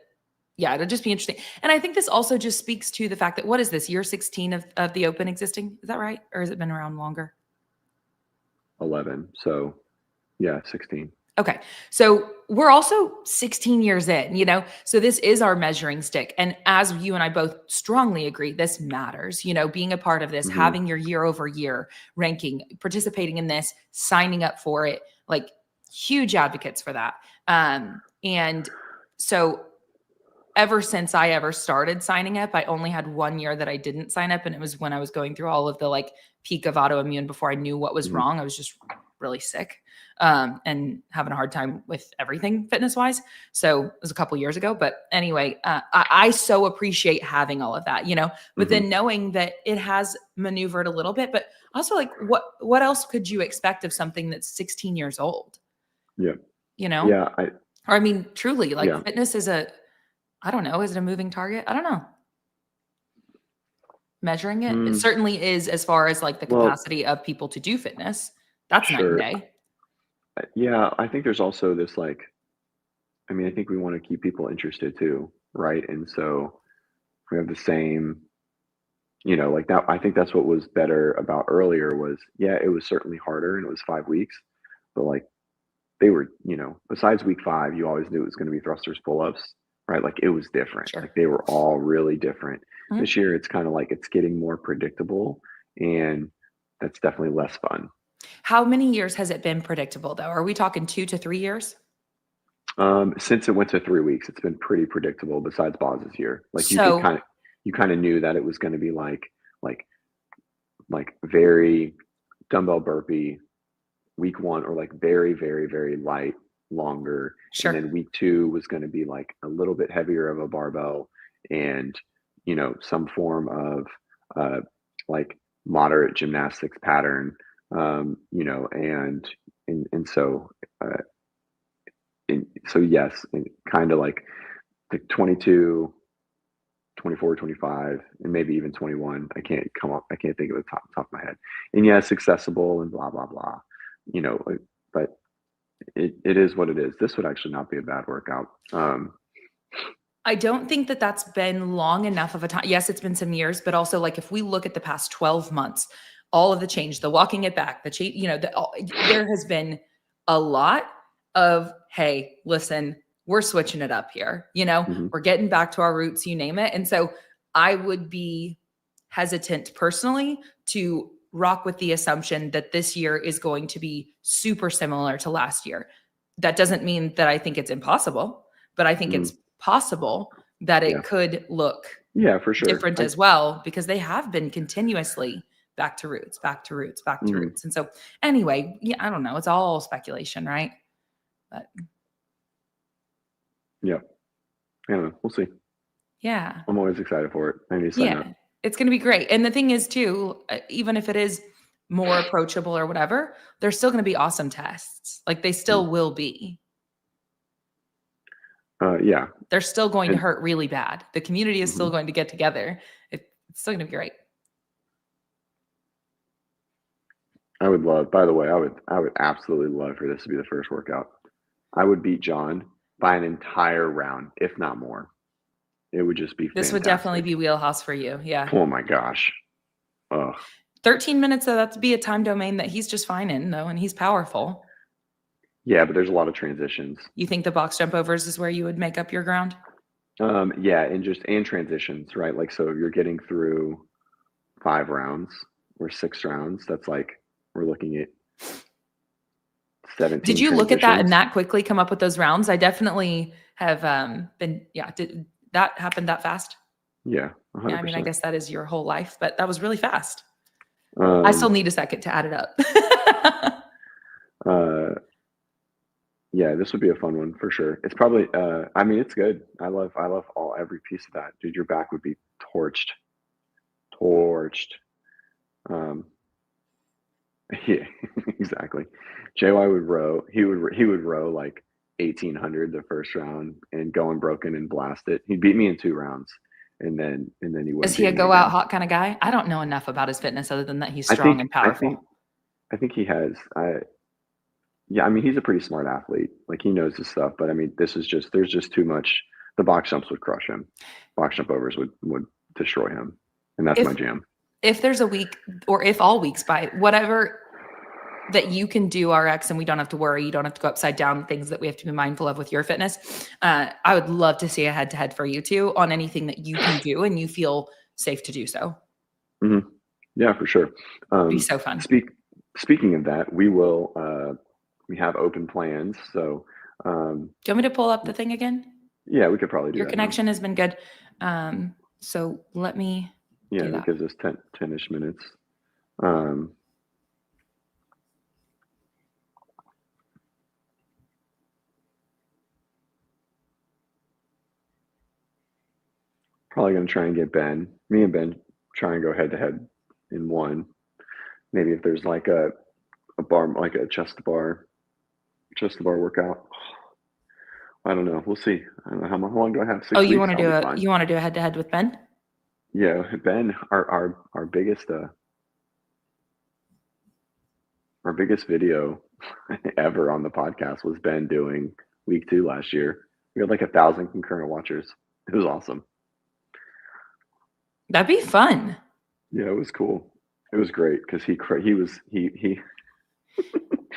B: yeah, it'll just be interesting. And I think this also just speaks to the fact that, what is this, year 16 of the Open existing? Is that right? Or has it been around longer?
A: 11. So yeah, 16.
B: Okay. So we're also 16 years in, you know, so this is our measuring stick. And as you and I both strongly agree, this matters, you know, being a part of this, having your year over year ranking, participating in this, signing up for it, like, huge advocates for that. And so ever since I ever started signing up, I only had 1 year that I didn't sign up. And it was when I was going through all of the like peak of autoimmune before I knew what was wrong. I was just really sick and having a hard time with everything fitness wise. So it was a couple years ago. But anyway, I so appreciate having all of that, you know, but then knowing that it has maneuvered a little bit, but also like what else could you expect of something that's 16 years old?
A: Yeah.
B: You know?
A: Yeah.
B: Or I mean, truly, like fitness is I don't know, is it a moving target? I don't know. Measuring it, it certainly is as far as like the capacity of people to do fitness. That's night and day.
A: Yeah, I think there's also this like, I mean, I think we want to keep people interested too, right? And so we have the same, you know, like that. I think that's what was better about earlier was, yeah, it was certainly harder and it was 5 weeks, but like they were, you know, besides week 5, you always knew it was going to be thrusters, pull-ups, right? Like it was different.
B: Sure.
A: Like they were all really different. This year, it's kind of like it's getting more predictable, and that's definitely less fun.
B: How many years has it been predictable though? Are we talking 2 to 3 years?
A: Since it went to 3 weeks, it's been pretty predictable. Besides Boz's year, like
B: So,
A: you kind of knew that it was going to be like very dumbbell burpee week 1, or like very very very light longer,
B: sure.
A: and then week 2 was going to be like a little bit heavier of a barbell, and you know, some form of like moderate gymnastics pattern, you know, and so so yes, kind of like the 22, 24, 25, and maybe even 21. I can't think of the top of my head. And yes, accessible and blah blah blah, you know, but it is what it is. This would actually not be a bad workout.
B: I don't think that that's been long enough of a time. Yes, it's been some years, but also like if we look at the past 12 months, all of the change, the walking it back, the change, you know, there has been a lot of, hey, listen, we're switching it up here. You know, we're getting back to our roots, you name it. And so I would be hesitant personally to rock with the assumption that this year is going to be super similar to last year. That doesn't mean that I think it's impossible, but I think it's possible that it could look
A: for sure
B: different as well, because they have been continuously back to roots, back to roots, back to roots. And so anyway, yeah, I don't know. It's all speculation, right? But
A: yeah, we'll see.
B: Yeah.
A: I'm always excited for it. I need to sign up.
B: It's going to be great. And the thing is too, even if it is more approachable or whatever, there's still going to be awesome tests. Like they still will be.
A: Yeah.
B: They're still going to hurt really bad. The community is still going to get together. It's still going to be great.
A: I would love, by the way, I would absolutely love for this to be the first workout. I would beat John by an entire round, if not more. It would just be fantastic.
B: This would definitely be wheelhouse for you. Yeah.
A: Oh my gosh. Ugh.
B: 13 minutes, though, that'd be a time domain that he's just fine in, though, and he's powerful.
A: Yeah, but there's a lot of transitions.
B: You think the box jump overs is where you would make up your ground?
A: Yeah, and transitions, right? Like, so you're getting through 5 rounds or 6 rounds. That's like, we're looking at 17.
B: Did you look at that and that quickly come up with those rounds? I definitely have been, did that happen that fast?
A: Yeah, 100%.
B: Yeah, I mean, I guess that is your whole life, but that was really fast. I still need a second to add it up.
A: Yeah, this would be a fun one for sure. It's probably, I mean, it's good. I love every piece of that. Dude, your back would be torched. Yeah, exactly. JY would row. He would row like 1800 the first round and go unbroken and blast it. He beat me in 2 rounds, and then he would.
B: Is he a go out hot kind of guy? I don't know enough about his fitness other than that he's strong and powerful.
A: I think he has. Yeah, I mean, he's a pretty smart athlete. Like he knows his stuff. But I mean, there's just too much. The box jumps would crush him. Box jump overs would destroy him, and that's my jam.
B: If there's a week, or if all weeks, by whatever that you can do RX and we don't have to worry, you don't have to go upside down, things that we have to be mindful of with your fitness. I would love to see a head-to-head for you two on anything that you can do and you feel safe to do so.
A: Yeah, for sure.
B: It'd be so fun.
A: Speaking of that, we will, we have open plans. So,
B: do you want me to pull up the thing again?
A: Yeah, we could probably do
B: your
A: that.
B: Your connection has been good. So let me.
A: Yeah, that gives us 10-ish minutes. Probably going to try and get me and Ben try and go head to head in one. Maybe if there's like a bar, like a chest to bar workout. I don't know. We'll see. I don't know how long do I have? 6 weeks.
B: You want to do a head to head with Ben?
A: Yeah, Ben, our biggest video ever on the podcast was Ben doing week 2 last year. We had like 1,000 concurrent watchers. It was awesome.
B: That'd be fun.
A: Yeah, it was cool. It was great because he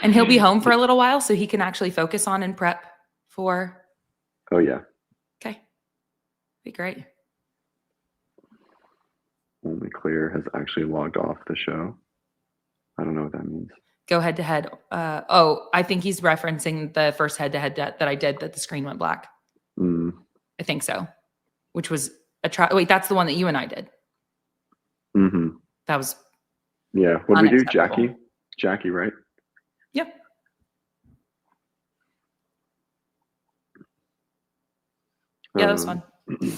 B: and he'll be home for a little while so he can actually focus on and prep for.
A: Oh yeah.
B: Okay. Be great.
A: Only Clear has actually logged off the show. I don't know what that means.
B: Go head to head. I think he's referencing the first head to head that I did that the screen went black. I think so. Which was wait, that's the one that you and I did.
A: Mm-hmm.
B: That was.
A: Yeah. What did we do? Jackie, right?
B: Yep. Yeah, that was fun.
A: Do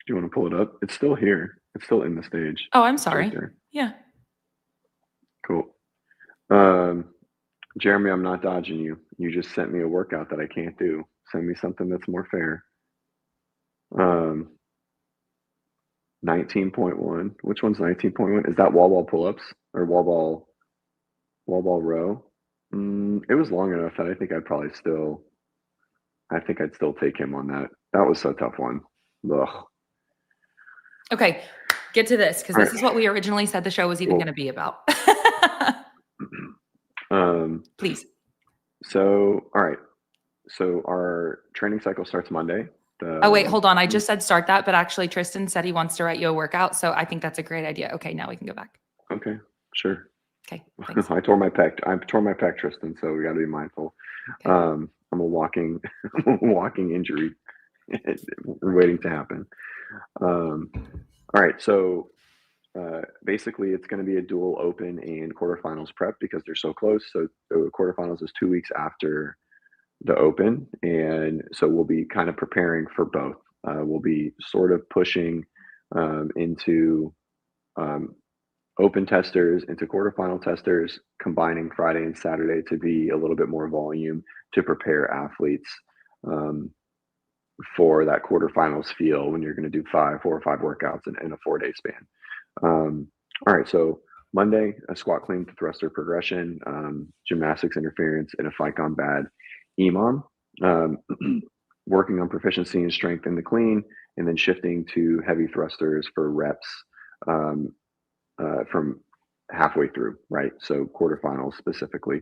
A: you want to pull it up? It's still here. It's still in the stage.
B: Oh, I'm sorry.
A: Right,
B: yeah.
A: Cool. Jeremy, I'm not dodging you. You just sent me a workout that I can't do. Send me something that's more fair. 19.1. Which one's 19.1? Is that wall ball pull-ups or wall ball row? It was long enough that I think I'd still take him on that. That was a tough one. Ugh.
B: Okay, get to this because this is what we originally said the show was even going to be about. Please.
A: So, all right. So our training cycle starts Monday.
B: Wait, hold on. I just said start that, but actually Tristan said he wants to write you a workout. So I think that's a great idea. Okay, now we can go back.
A: Okay, sure.
B: Okay. Thanks.
A: I tore my pec, Tristan. So we got to be mindful. Okay. I'm a walking injury waiting to happen. All right. So basically it's going to be a dual open and quarterfinals prep because they're so close. So the quarterfinals is 2 weeks after the open. And so we'll be kind of preparing for both. We'll be sort of pushing into open testers, into quarterfinal testers, combining Friday and Saturday to be a little bit more volume to prepare athletes for that quarterfinals feel when you're going to do 4 or 5 workouts in a 4-day span. All right, so Monday, a squat clean to thruster progression, gymnastics interference, and a fight gone bad EMOM, working on proficiency and strength in the clean, and then shifting to heavy thrusters for reps from halfway through, right? So quarterfinals specifically.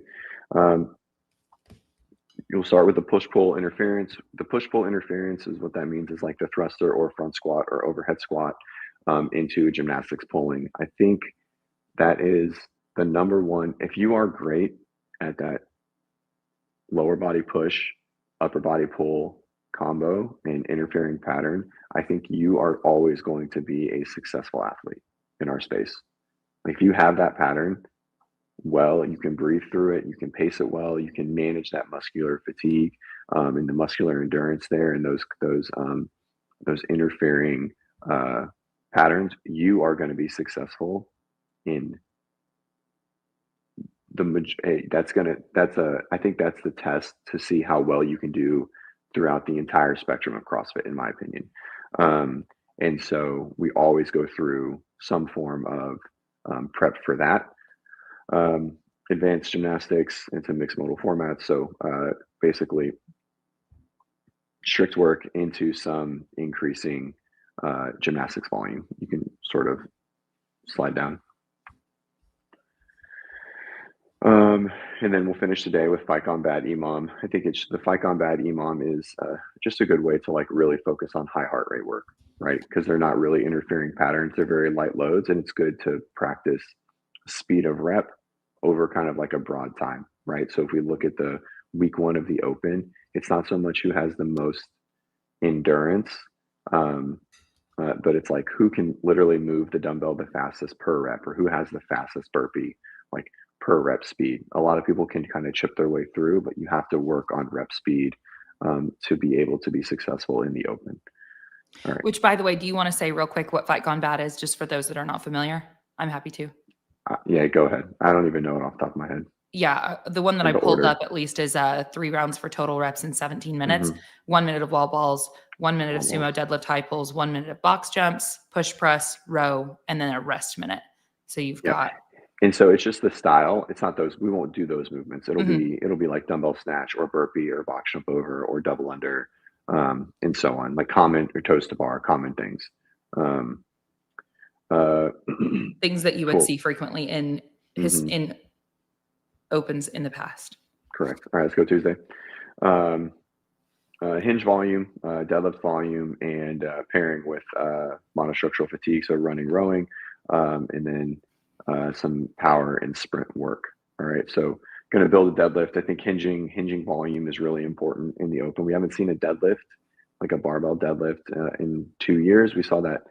A: You'll start with the push-pull interference. The push-pull interference is what that means is like the thruster or front squat or overhead squat into gymnastics pulling. I think that is the number one. If you are great at that lower body push, upper body pull combo and interfering pattern, I think you are always going to be a successful athlete in our space. If you have that pattern, well, you can breathe through it, you can pace it well, you can manage that muscular fatigue and the muscular endurance there and those interfering patterns, you are going to be successful in I think that's the test to see how well you can do throughout the entire spectrum of CrossFit, in my opinion. And so we always go through some form of prep for that. Advanced gymnastics into mixed modal formats. So basically strict work into some increasing gymnastics volume. You can sort of slide down. And then we'll finish the day with fight gone bad EMOM. I think the fight gone bad EMOM is just a good way to like really focus on high heart rate work, right? Because they're not really interfering patterns. They're very light loads, and it's good to practice speed of rep over kind of like a broad time, right? So if we look at the week 1 of the open, it's not so much who has the most endurance, but it's like who can literally move the dumbbell the fastest per rep, or who has the fastest burpee, like per rep speed. A lot of people can kind of chip their way through, but you have to work on rep speed to be able to be successful in the open. All right.
B: Which, by the way, do you want to say real quick what Fight Gone Bad is, just for those that are not familiar? I'm happy to.
A: Yeah, go ahead. I don't even know it off the top of my head.
B: Yeah, the one that I pulled up at least is 3 rounds for total reps in 17 minutes, 1 minute of wall balls, 1 minute of sumo deadlift high pulls, 1 minute of box jumps, push press, row, and then a rest minute. So you've got.
A: And so it's just the style. It's not those. We won't do those movements. It'll be like dumbbell snatch or burpee or box jump over or double under, and so on. Like common or toes to bar, common things.
B: Things that you would see frequently in in opens in the past.
A: Correct. All right, let's go Tuesday. Hinge volume, deadlift volume, and pairing with monostructural fatigue, so running, rowing, and then some power and sprint work. All right, so going to build a deadlift. I think hinging volume is really important in the open. We haven't seen a deadlift, like a barbell deadlift, in 2 years. We saw that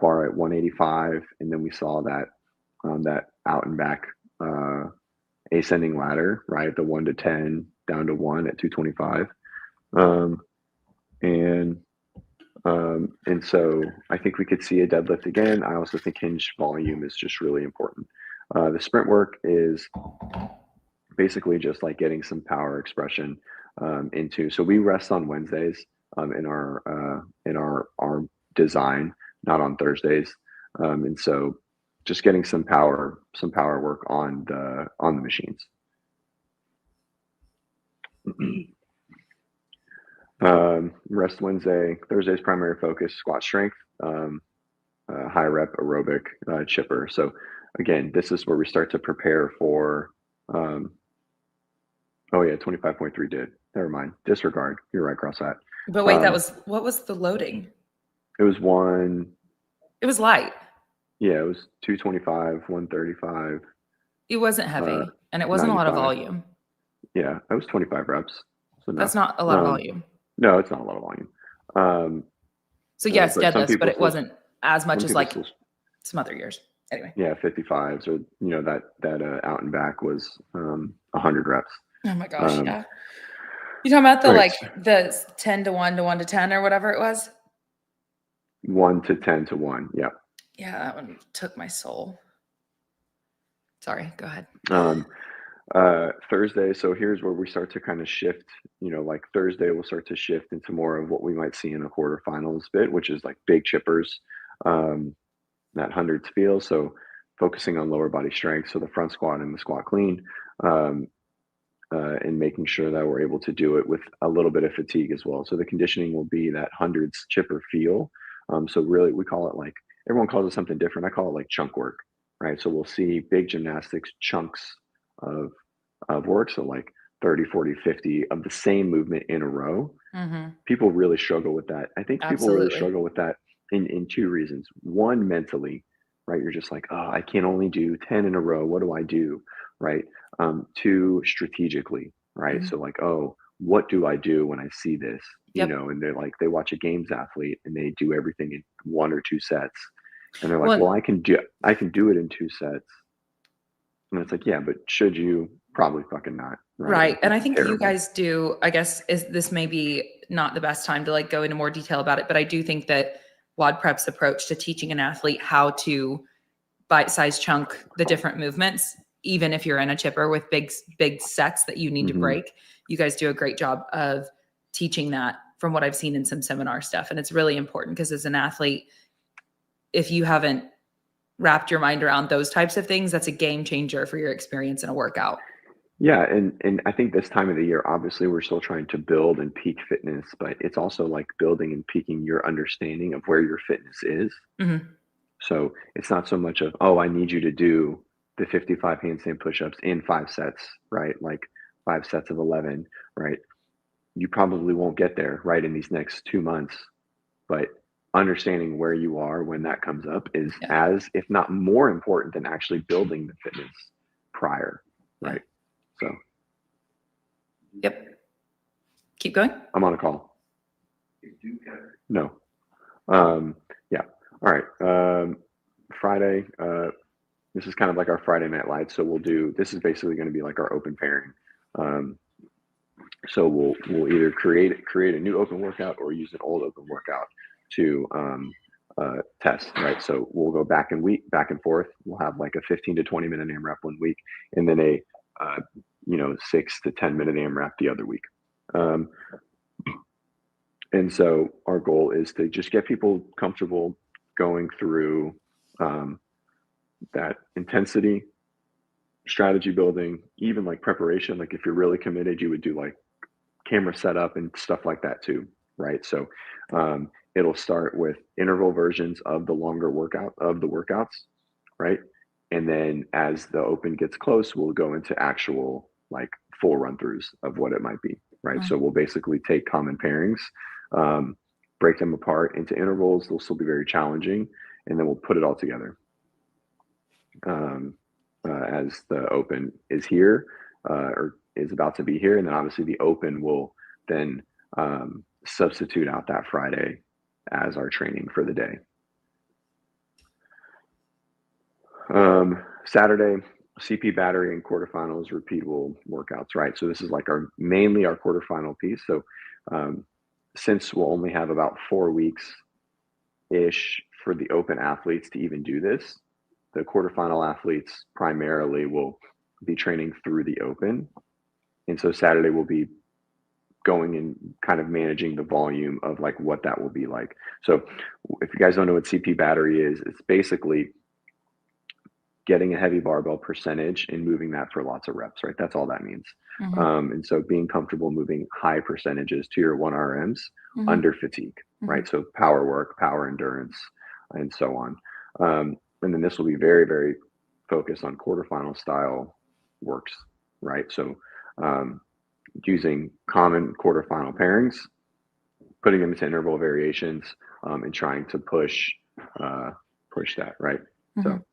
A: bar at 185, and then we saw that that out and back ascending ladder, right? The 1 to 10 down to 1 at 225. And so I think we could see a deadlift again. I also think hinge volume is just really important. The sprint work is basically just like getting some power expression into. So we rest on Wednesdays in our design, not on Thursdays. And so just getting some power work on the machines. Rest Wednesday. Thursday's primary focus, squat strength, high rep aerobic chipper. So again, this is where we start to prepare for 25.3 did. Never mind. Disregard. You're right, cross that.
B: But wait, what was the loading?
A: It was one.
B: It was light.
A: Yeah, it was 225, 135.
B: It wasn't heavy, and it wasn't 95. A lot of volume.
A: Yeah, it was 25 reps. So
B: that's not a lot of volume.
A: No, it's not a lot of volume.
B: So yes, deadlifts, but it wasn't as much as like some other years. Anyway.
A: Yeah, 55s, or that out and back was 100 reps.
B: Oh my gosh, yeah. You talking about the 10 to 1 to 1 to 10 or whatever it was?
A: 1 to 10 to 1, yeah.
B: Yeah, that one took my soul. Sorry, go ahead.
A: Thursday, so here's where we start to kind of shift, like Thursday we'll start to shift into more of what we might see in a quarterfinals bit, which is like big chippers, that hundreds feel. So focusing on lower body strength, so the front squat and the squat clean, and making sure that we're able to do it with a little bit of fatigue as well. So the conditioning will be that hundreds chipper feel. So really we call it, like, everyone calls it something different. I call it like chunk work, right? So we'll see big gymnastics chunks of work. So like 30, 40, 50 of the same movement in a row. People really struggle with that. I think people really struggle with that in two reasons. One, mentally, right? You're just like, oh, I can only do 10 in a row. What do I do? Right. Two, strategically, right? So like, oh, what do I do when I see this? And they're like, they watch a games athlete and they do everything in 1 or 2 sets. And they're like, well, I can do it in 2 sets. And it's like, yeah, but should you? Probably fucking not.
B: Right. And I think you guys do, I guess, this may be not the best time to like go into more detail about it, but I do think that WODprep's approach to teaching an athlete how to bite-sized chunk the different movements, even if you're in a chipper with big sets that you need to break, you guys do a great job of teaching that from what I've seen in some seminar stuff. And it's really important because as an athlete, if you haven't wrapped your mind around those types of things, that's a game changer for your experience in a workout.
A: Yeah. And I think this time of the year, obviously we're still trying to build and peak fitness, but it's also like building and peaking your understanding of where your fitness is. So it's not so much of, oh, I need you to do the 55 handstand push-ups in 5 sets, right? Like 5 sets of 11, right? You probably won't get there, right, in these next 2 months, but understanding where you are when that comes up is as, if not more important than actually building the fitness prior, right? So.
B: Yep. Keep going.
A: I'm on a call. No. Yeah. All right. Friday. This is kind of like our Friday Night Lights. So this is basically going to be like our open pairing. So we'll either create a new open workout or use an old open workout. to test, right? So we'll go back and forth. We'll have like a 15 to 20 minute AMRAP one week, and then a 6 to 10 minute AMRAP the other week. And so our goal is to just get people comfortable going through that intensity, strategy building, even like preparation. Like if you're really committed, you would do like camera setup and stuff like that too, right? So it'll start with interval versions of the longer workouts, right? And then as the open gets close, we'll go into actual like full run throughs of what it might be, right? So we'll basically take common pairings, break them apart into intervals. They'll still be very challenging, and then we'll put it all together. As the open is here or is about to be here, and then obviously the open will then substitute out that Friday as our training for the day. Saturday, CP battery and quarterfinals repeatable workouts, right? So this is like mainly our quarterfinal piece. So since we'll only have about 4 weeks ish for the open athletes to even do this, the quarterfinal athletes primarily will be training through the open. And so Saturday will be going and kind of managing the volume of like what that will be like. So if you guys don't know what CP battery is, it's basically getting a heavy barbell percentage and moving that for lots of reps, right? That's all that means. And so being comfortable moving high percentages to your 1 RMs under fatigue, right? So power work, power endurance, and so on. And then this will be very, very focused on quarterfinal style works, right? So using common quarterfinal pairings, putting them into interval variations, and trying to push that, right? So,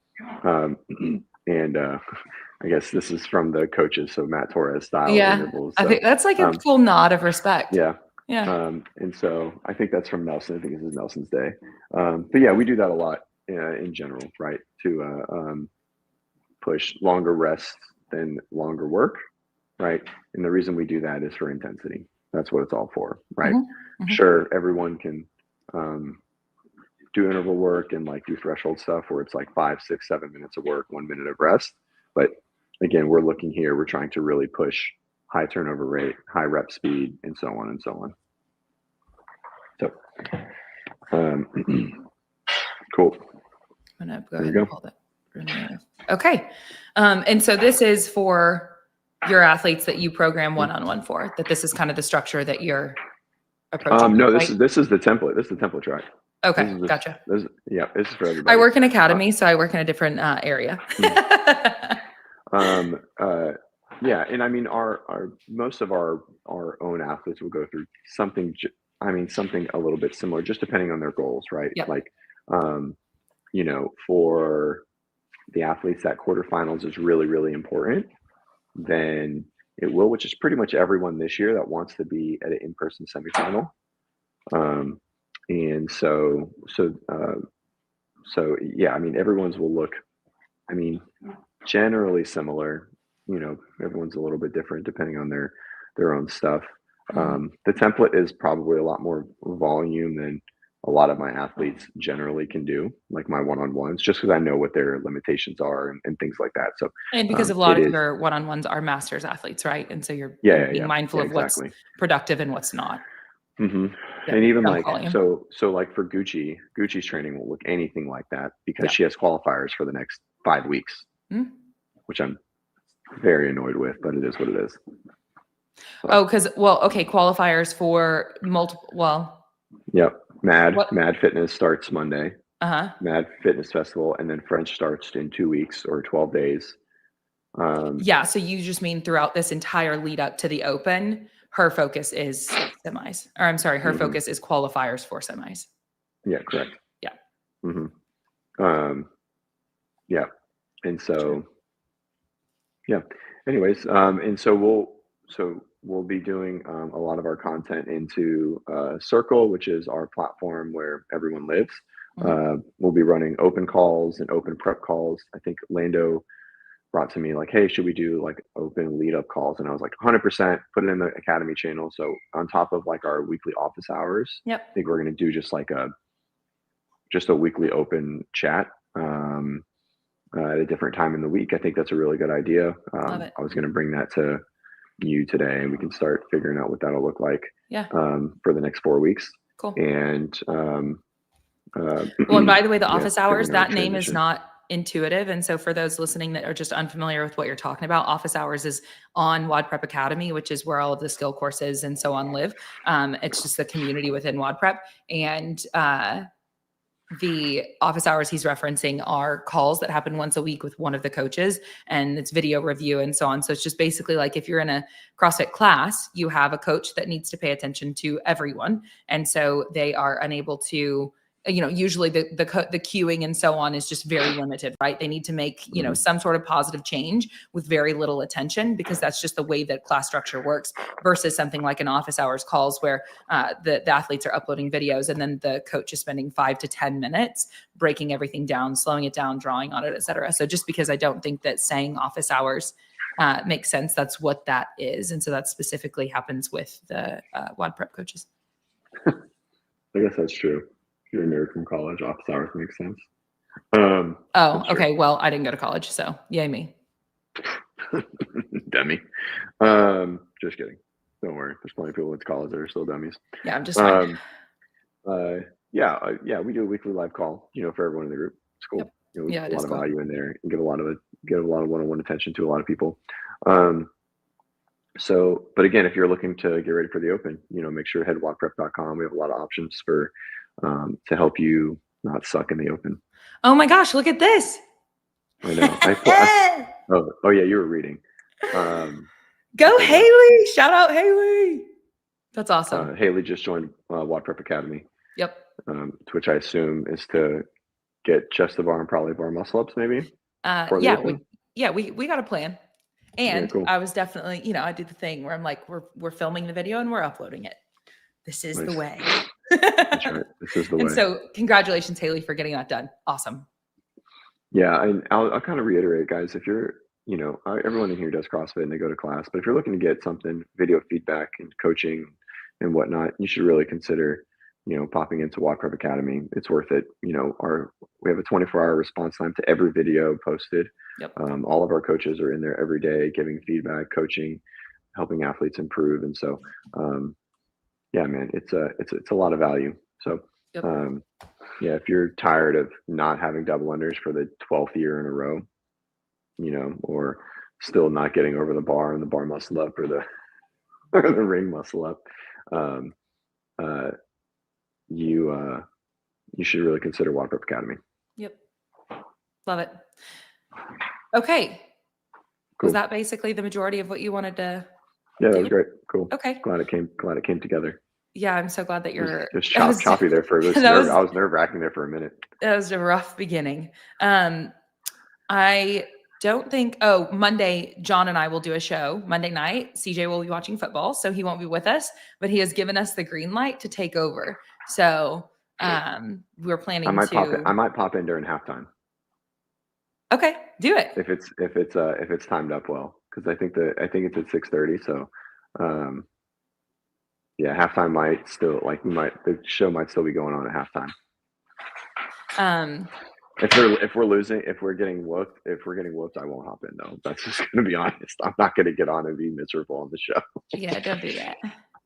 A: and I guess this is from the coaches, so Matt Torres style intervals. So,
B: I think that's like a cool nod of respect.
A: Yeah. And so I think that's from Nelson. I think this is Nelson's day. But yeah, we do that a lot in general, right? To push longer rest than longer work, right? And the reason we do that is for intensity. That's what it's all for, right? Sure, everyone can do interval work and like do threshold stuff where it's like 5, 6, 7 minutes of work, 1 minute of rest. But again, we're looking here, we're trying to really push high turnover rate, high rep speed, and so on and so on. So, cool.
B: I'm gonna go ahead and pull that. Okay. And so this is for your athletes that you program one-on-one for, that this is kind of the structure that you're approaching.
A: No, this is the template. This is the template track.
B: Okay, gotcha.
A: This is for everybody.
B: I work in academy, so I work in a different area.
A: Yeah, and I mean, our most of our own athletes will go through something a little bit similar, just depending on their goals, right?
B: Yep.
A: Like, for the athletes that quarterfinals is really, really important, then it will, which is pretty much everyone this year that wants to be at an in-person semifinal. And so yeah, I mean, everyone's will look, I mean, generally similar. Everyone's a little bit different depending on their own stuff. The template is probably a lot more volume than a lot of my athletes generally can do, like my one-on-ones, just because I know what their limitations are and things like that. So,
B: and because a lot of your one-on-ones are masters athletes, right? And so you're being mindful of what's productive and what's not.
A: And even like, so like for Gucci's training will look anything like that because she has qualifiers for the next 5 weeks, which I'm very annoyed with, but it is what it is.
B: So. Qualifiers for multiple,
A: Yep. Mad Fitness starts Monday. Mad Fitness Festival, and then French starts in 2 weeks or 12 days.
B: So you just mean throughout this entire lead up to the open, her focus is semis, or I'm sorry, her focus is qualifiers for semis.
A: Yeah, correct.
B: Yeah.
A: Yeah. And so, yeah. Anyways, and so we'll be doing a lot of our content into Circle, which is our platform where everyone lives. We'll be running open calls and open prep calls. I think Lando brought to me like, hey, should we do like open lead up calls? And I was like, 100%, put it in the academy channel. So on top of like our weekly office hours, I think we're going to do just like a just a weekly open chat at a different time in the week. I think that's a really good idea.
B: Love it.
A: I was going to bring that to you today, and we can start figuring out what that'll look like for the next 4 weeks.
B: Cool.
A: And
B: well, and by the way, the office hours, that name is not intuitive. And so for those listening that are just unfamiliar with what you're talking about, office hours is on WODprep Academy, which is where all of the skill courses and so on live. It's just the community within WODprep. And the office hours he's referencing are calls that happen once a week with one of the coaches, and it's video review and so on. So it's just basically like if you're in a CrossFit class, you have a coach that needs to pay attention to everyone. And so they are unable to, usually the queuing and so on is just very limited, right? They need to make, some sort of positive change with very little attention, because that's just the way that class structure works, versus something like an office hours calls where the athletes are uploading videos and then the coach is spending 5 to 10 minutes breaking everything down, slowing it down, drawing on it, et cetera. So just because I don't think that saying office hours makes sense, that's what that is. And so that specifically happens with the WODprep coaches.
A: I guess that's true. You're a nerd from college, office hours makes sense.
B: Okay. Well, I didn't go to college, so yay me.
A: Dummy. Just kidding. Don't worry. There's plenty of people with college that are still dummies.
B: Yeah, I'm just fine.
A: We do a weekly live call, for everyone in the group. It's cool.
B: Yep.
A: We put a lot of value in there and give a lot of one-on-one attention to a lot of people. But again, if you're looking to get ready for the open, make sure to head WODprep.com. We have a lot of options to help you not suck in the open.
B: Oh my gosh, look at this.
A: I know. Oh yeah, you were reading.
B: Go Haley. Shout out Haley. That's awesome.
A: Haley just joined WODprep Academy.
B: Yep.
A: Which I assume is to get chest to bar and probably bar muscle ups, maybe.
B: We got a plan. And
A: cool.
B: I was definitely, I did the thing where I'm like, we're filming the video and we're uploading it. This is the way.
A: That's right. This is the way.
B: And so congratulations, Haley, for getting that done. Awesome.
A: Yeah. And I'll kind of reiterate, guys, if you're, everyone in here does CrossFit and they go to class, but if you're looking to get something, video feedback and coaching and whatnot, you should really consider, popping into WODprep Academy. It's worth it. We have a 24-hour response time to every video posted.
B: Yep.
A: All of our coaches are in there every day giving feedback, coaching, helping athletes improve. And so, yeah, man, it's a lot of value. So,
B: yep.
A: If you're tired of not having double unders for the 12th year in a row, or still not getting over the bar and the bar muscle up or the ring muscle up, you should really consider WODprep Academy.
B: Yep. Love it. Okay. Cool. Was that basically the majority of what you wanted to
A: do? That was great. Cool.
B: Okay.
A: Glad it came together.
B: Yeah, I'm so glad that you're
A: just choppy there for this. I was nerve-wracking there for a minute.
B: That was a rough beginning. I don't think Monday, John and I will do a show. Monday night, CJ will be watching football, so he won't be with us, but he has given us the green light to take over. So we're planning
A: I might pop in during halftime.
B: Okay, do it.
A: If it's timed up well, because I think it's at 6:30. So, halftime might still the show might still be going on at halftime. If we're getting whooped, I won't hop in though. That's just gonna be honest. I'm not gonna get on and be miserable on the show.
B: Yeah, don't do that.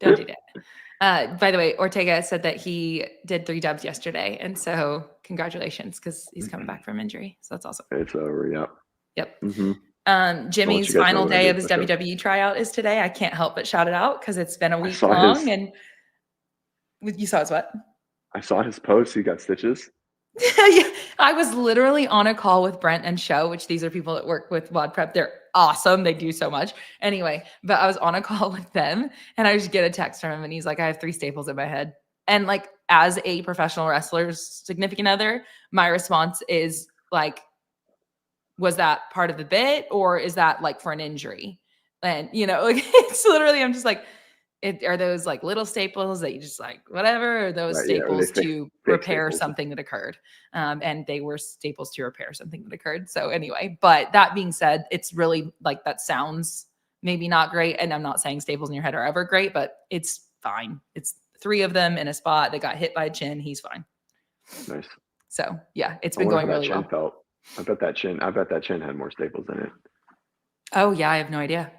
B: Don't do that. By the way, Ortega said that he did 3 dubs yesterday, and so congratulations, because he's coming back from injury. So that's awesome.
A: It's over.
B: Yep.
A: Mm-hmm.
B: Jimmy's final day of his WWE tryout is today. I can't help but shout it out because it's been a week long. And you saw his what?
A: I saw his post. He got stitches.
B: Yeah, I was literally on a call with Brent and Show, which these are people that work with WODprep. They're awesome. They do so much. Anyway, but I was on a call with them and I just get a text from him and he's like, I have 3 staples in my head. And like, as a professional wrestler's significant other, my response is like, was that part of the bit or is that like for an injury? And, like, it's literally, I'm just like, are those like little staples that you just like, whatever, or those staples to repair something that occurred? And they were staples to repair something that occurred. So anyway, but that being said, it's really like, that sounds maybe not great. And I'm not saying staples in your head are ever great, but it's fine. It's 3 of them in a spot that got hit by a chin. He's fine.
A: Nice.
B: So yeah, it's been going really well.
A: Felt. I bet that chin had more staples in it.
B: Oh yeah, I have no idea.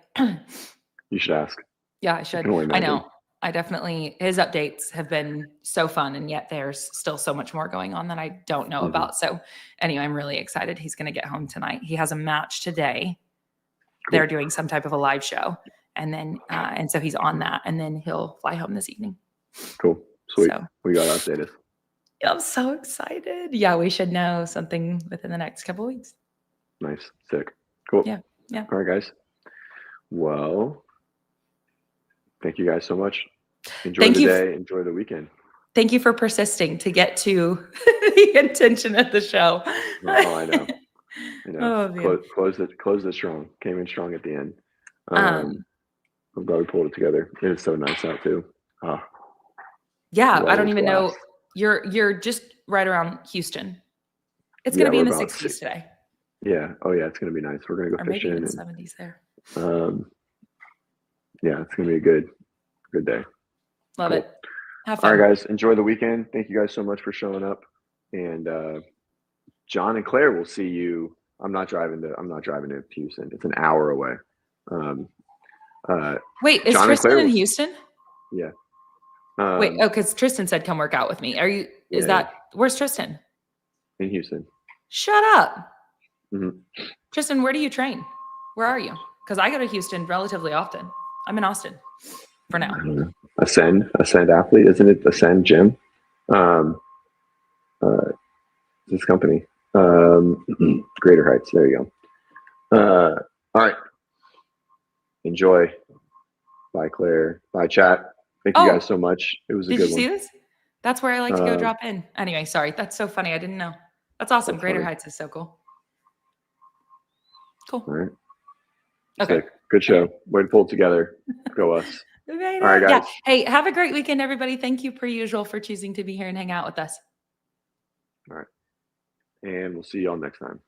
A: You should ask.
B: Yeah, I should. I know. I definitely, his updates have been so fun, and yet there's still so much more going on that I don't know about. So anyway, I'm really excited. He's going to get home tonight. He has a match today. Cool. They're doing some type of a live show. And then, and so he's on that, and then he'll fly home this evening.
A: Cool. Sweet. So, we got updated.
B: I'm so excited. Yeah, we should know something within the next couple of weeks.
A: Nice. Sick. Cool.
B: Yeah. Yeah.
A: All right, guys. Well, thank you guys so much. Enjoy the day. Enjoy the weekend.
B: Thank you for persisting to get to the intention of the show.
A: Oh, I know. I know. Closed it strong. Came in strong at the end. I'm glad we pulled it together. It is so nice out too.
B: Yeah, I don't even know. You're just right around Houston. It's going to be in the 60s today.
A: Yeah. Oh yeah, it's going to be nice. We're going to go fishing.
B: Maybe in the 70s there.
A: Yeah, it's going to be a good day.
B: Love it. Have fun.
A: All right, guys. Enjoy the weekend. Thank you guys so much for showing up. And John and Claire will see you. I'm not driving to Houston. It's an hour away.
B: Wait, is Tristan in Houston?
A: Yeah.
B: Wait, because Tristan said come work out with me. Where's Tristan?
A: In Houston.
B: Shut up.
A: Mm-hmm.
B: Tristan, where do you train? Where are you? Because I go to Houston relatively often. I'm in Austin for now.
A: Ascend athlete, isn't it? Ascend gym. This company. Greater Heights. There you go. All right. Enjoy. Bye, Claire. Bye, chat. Thank you guys so much. It was a good one. Did you see
B: this? That's where I like to go drop in. Anyway, sorry. That's so funny. I didn't know. That's awesome. Greater Heights is so cool. Cool.
A: All right.
B: Okay.
A: Sick. Good show. Way to pull it together. Go us. All right, guys.
B: Yeah. Hey, have a great weekend, everybody. Thank you, per usual, for choosing to be here and hang out with us.
A: All right. And we'll see you all next time.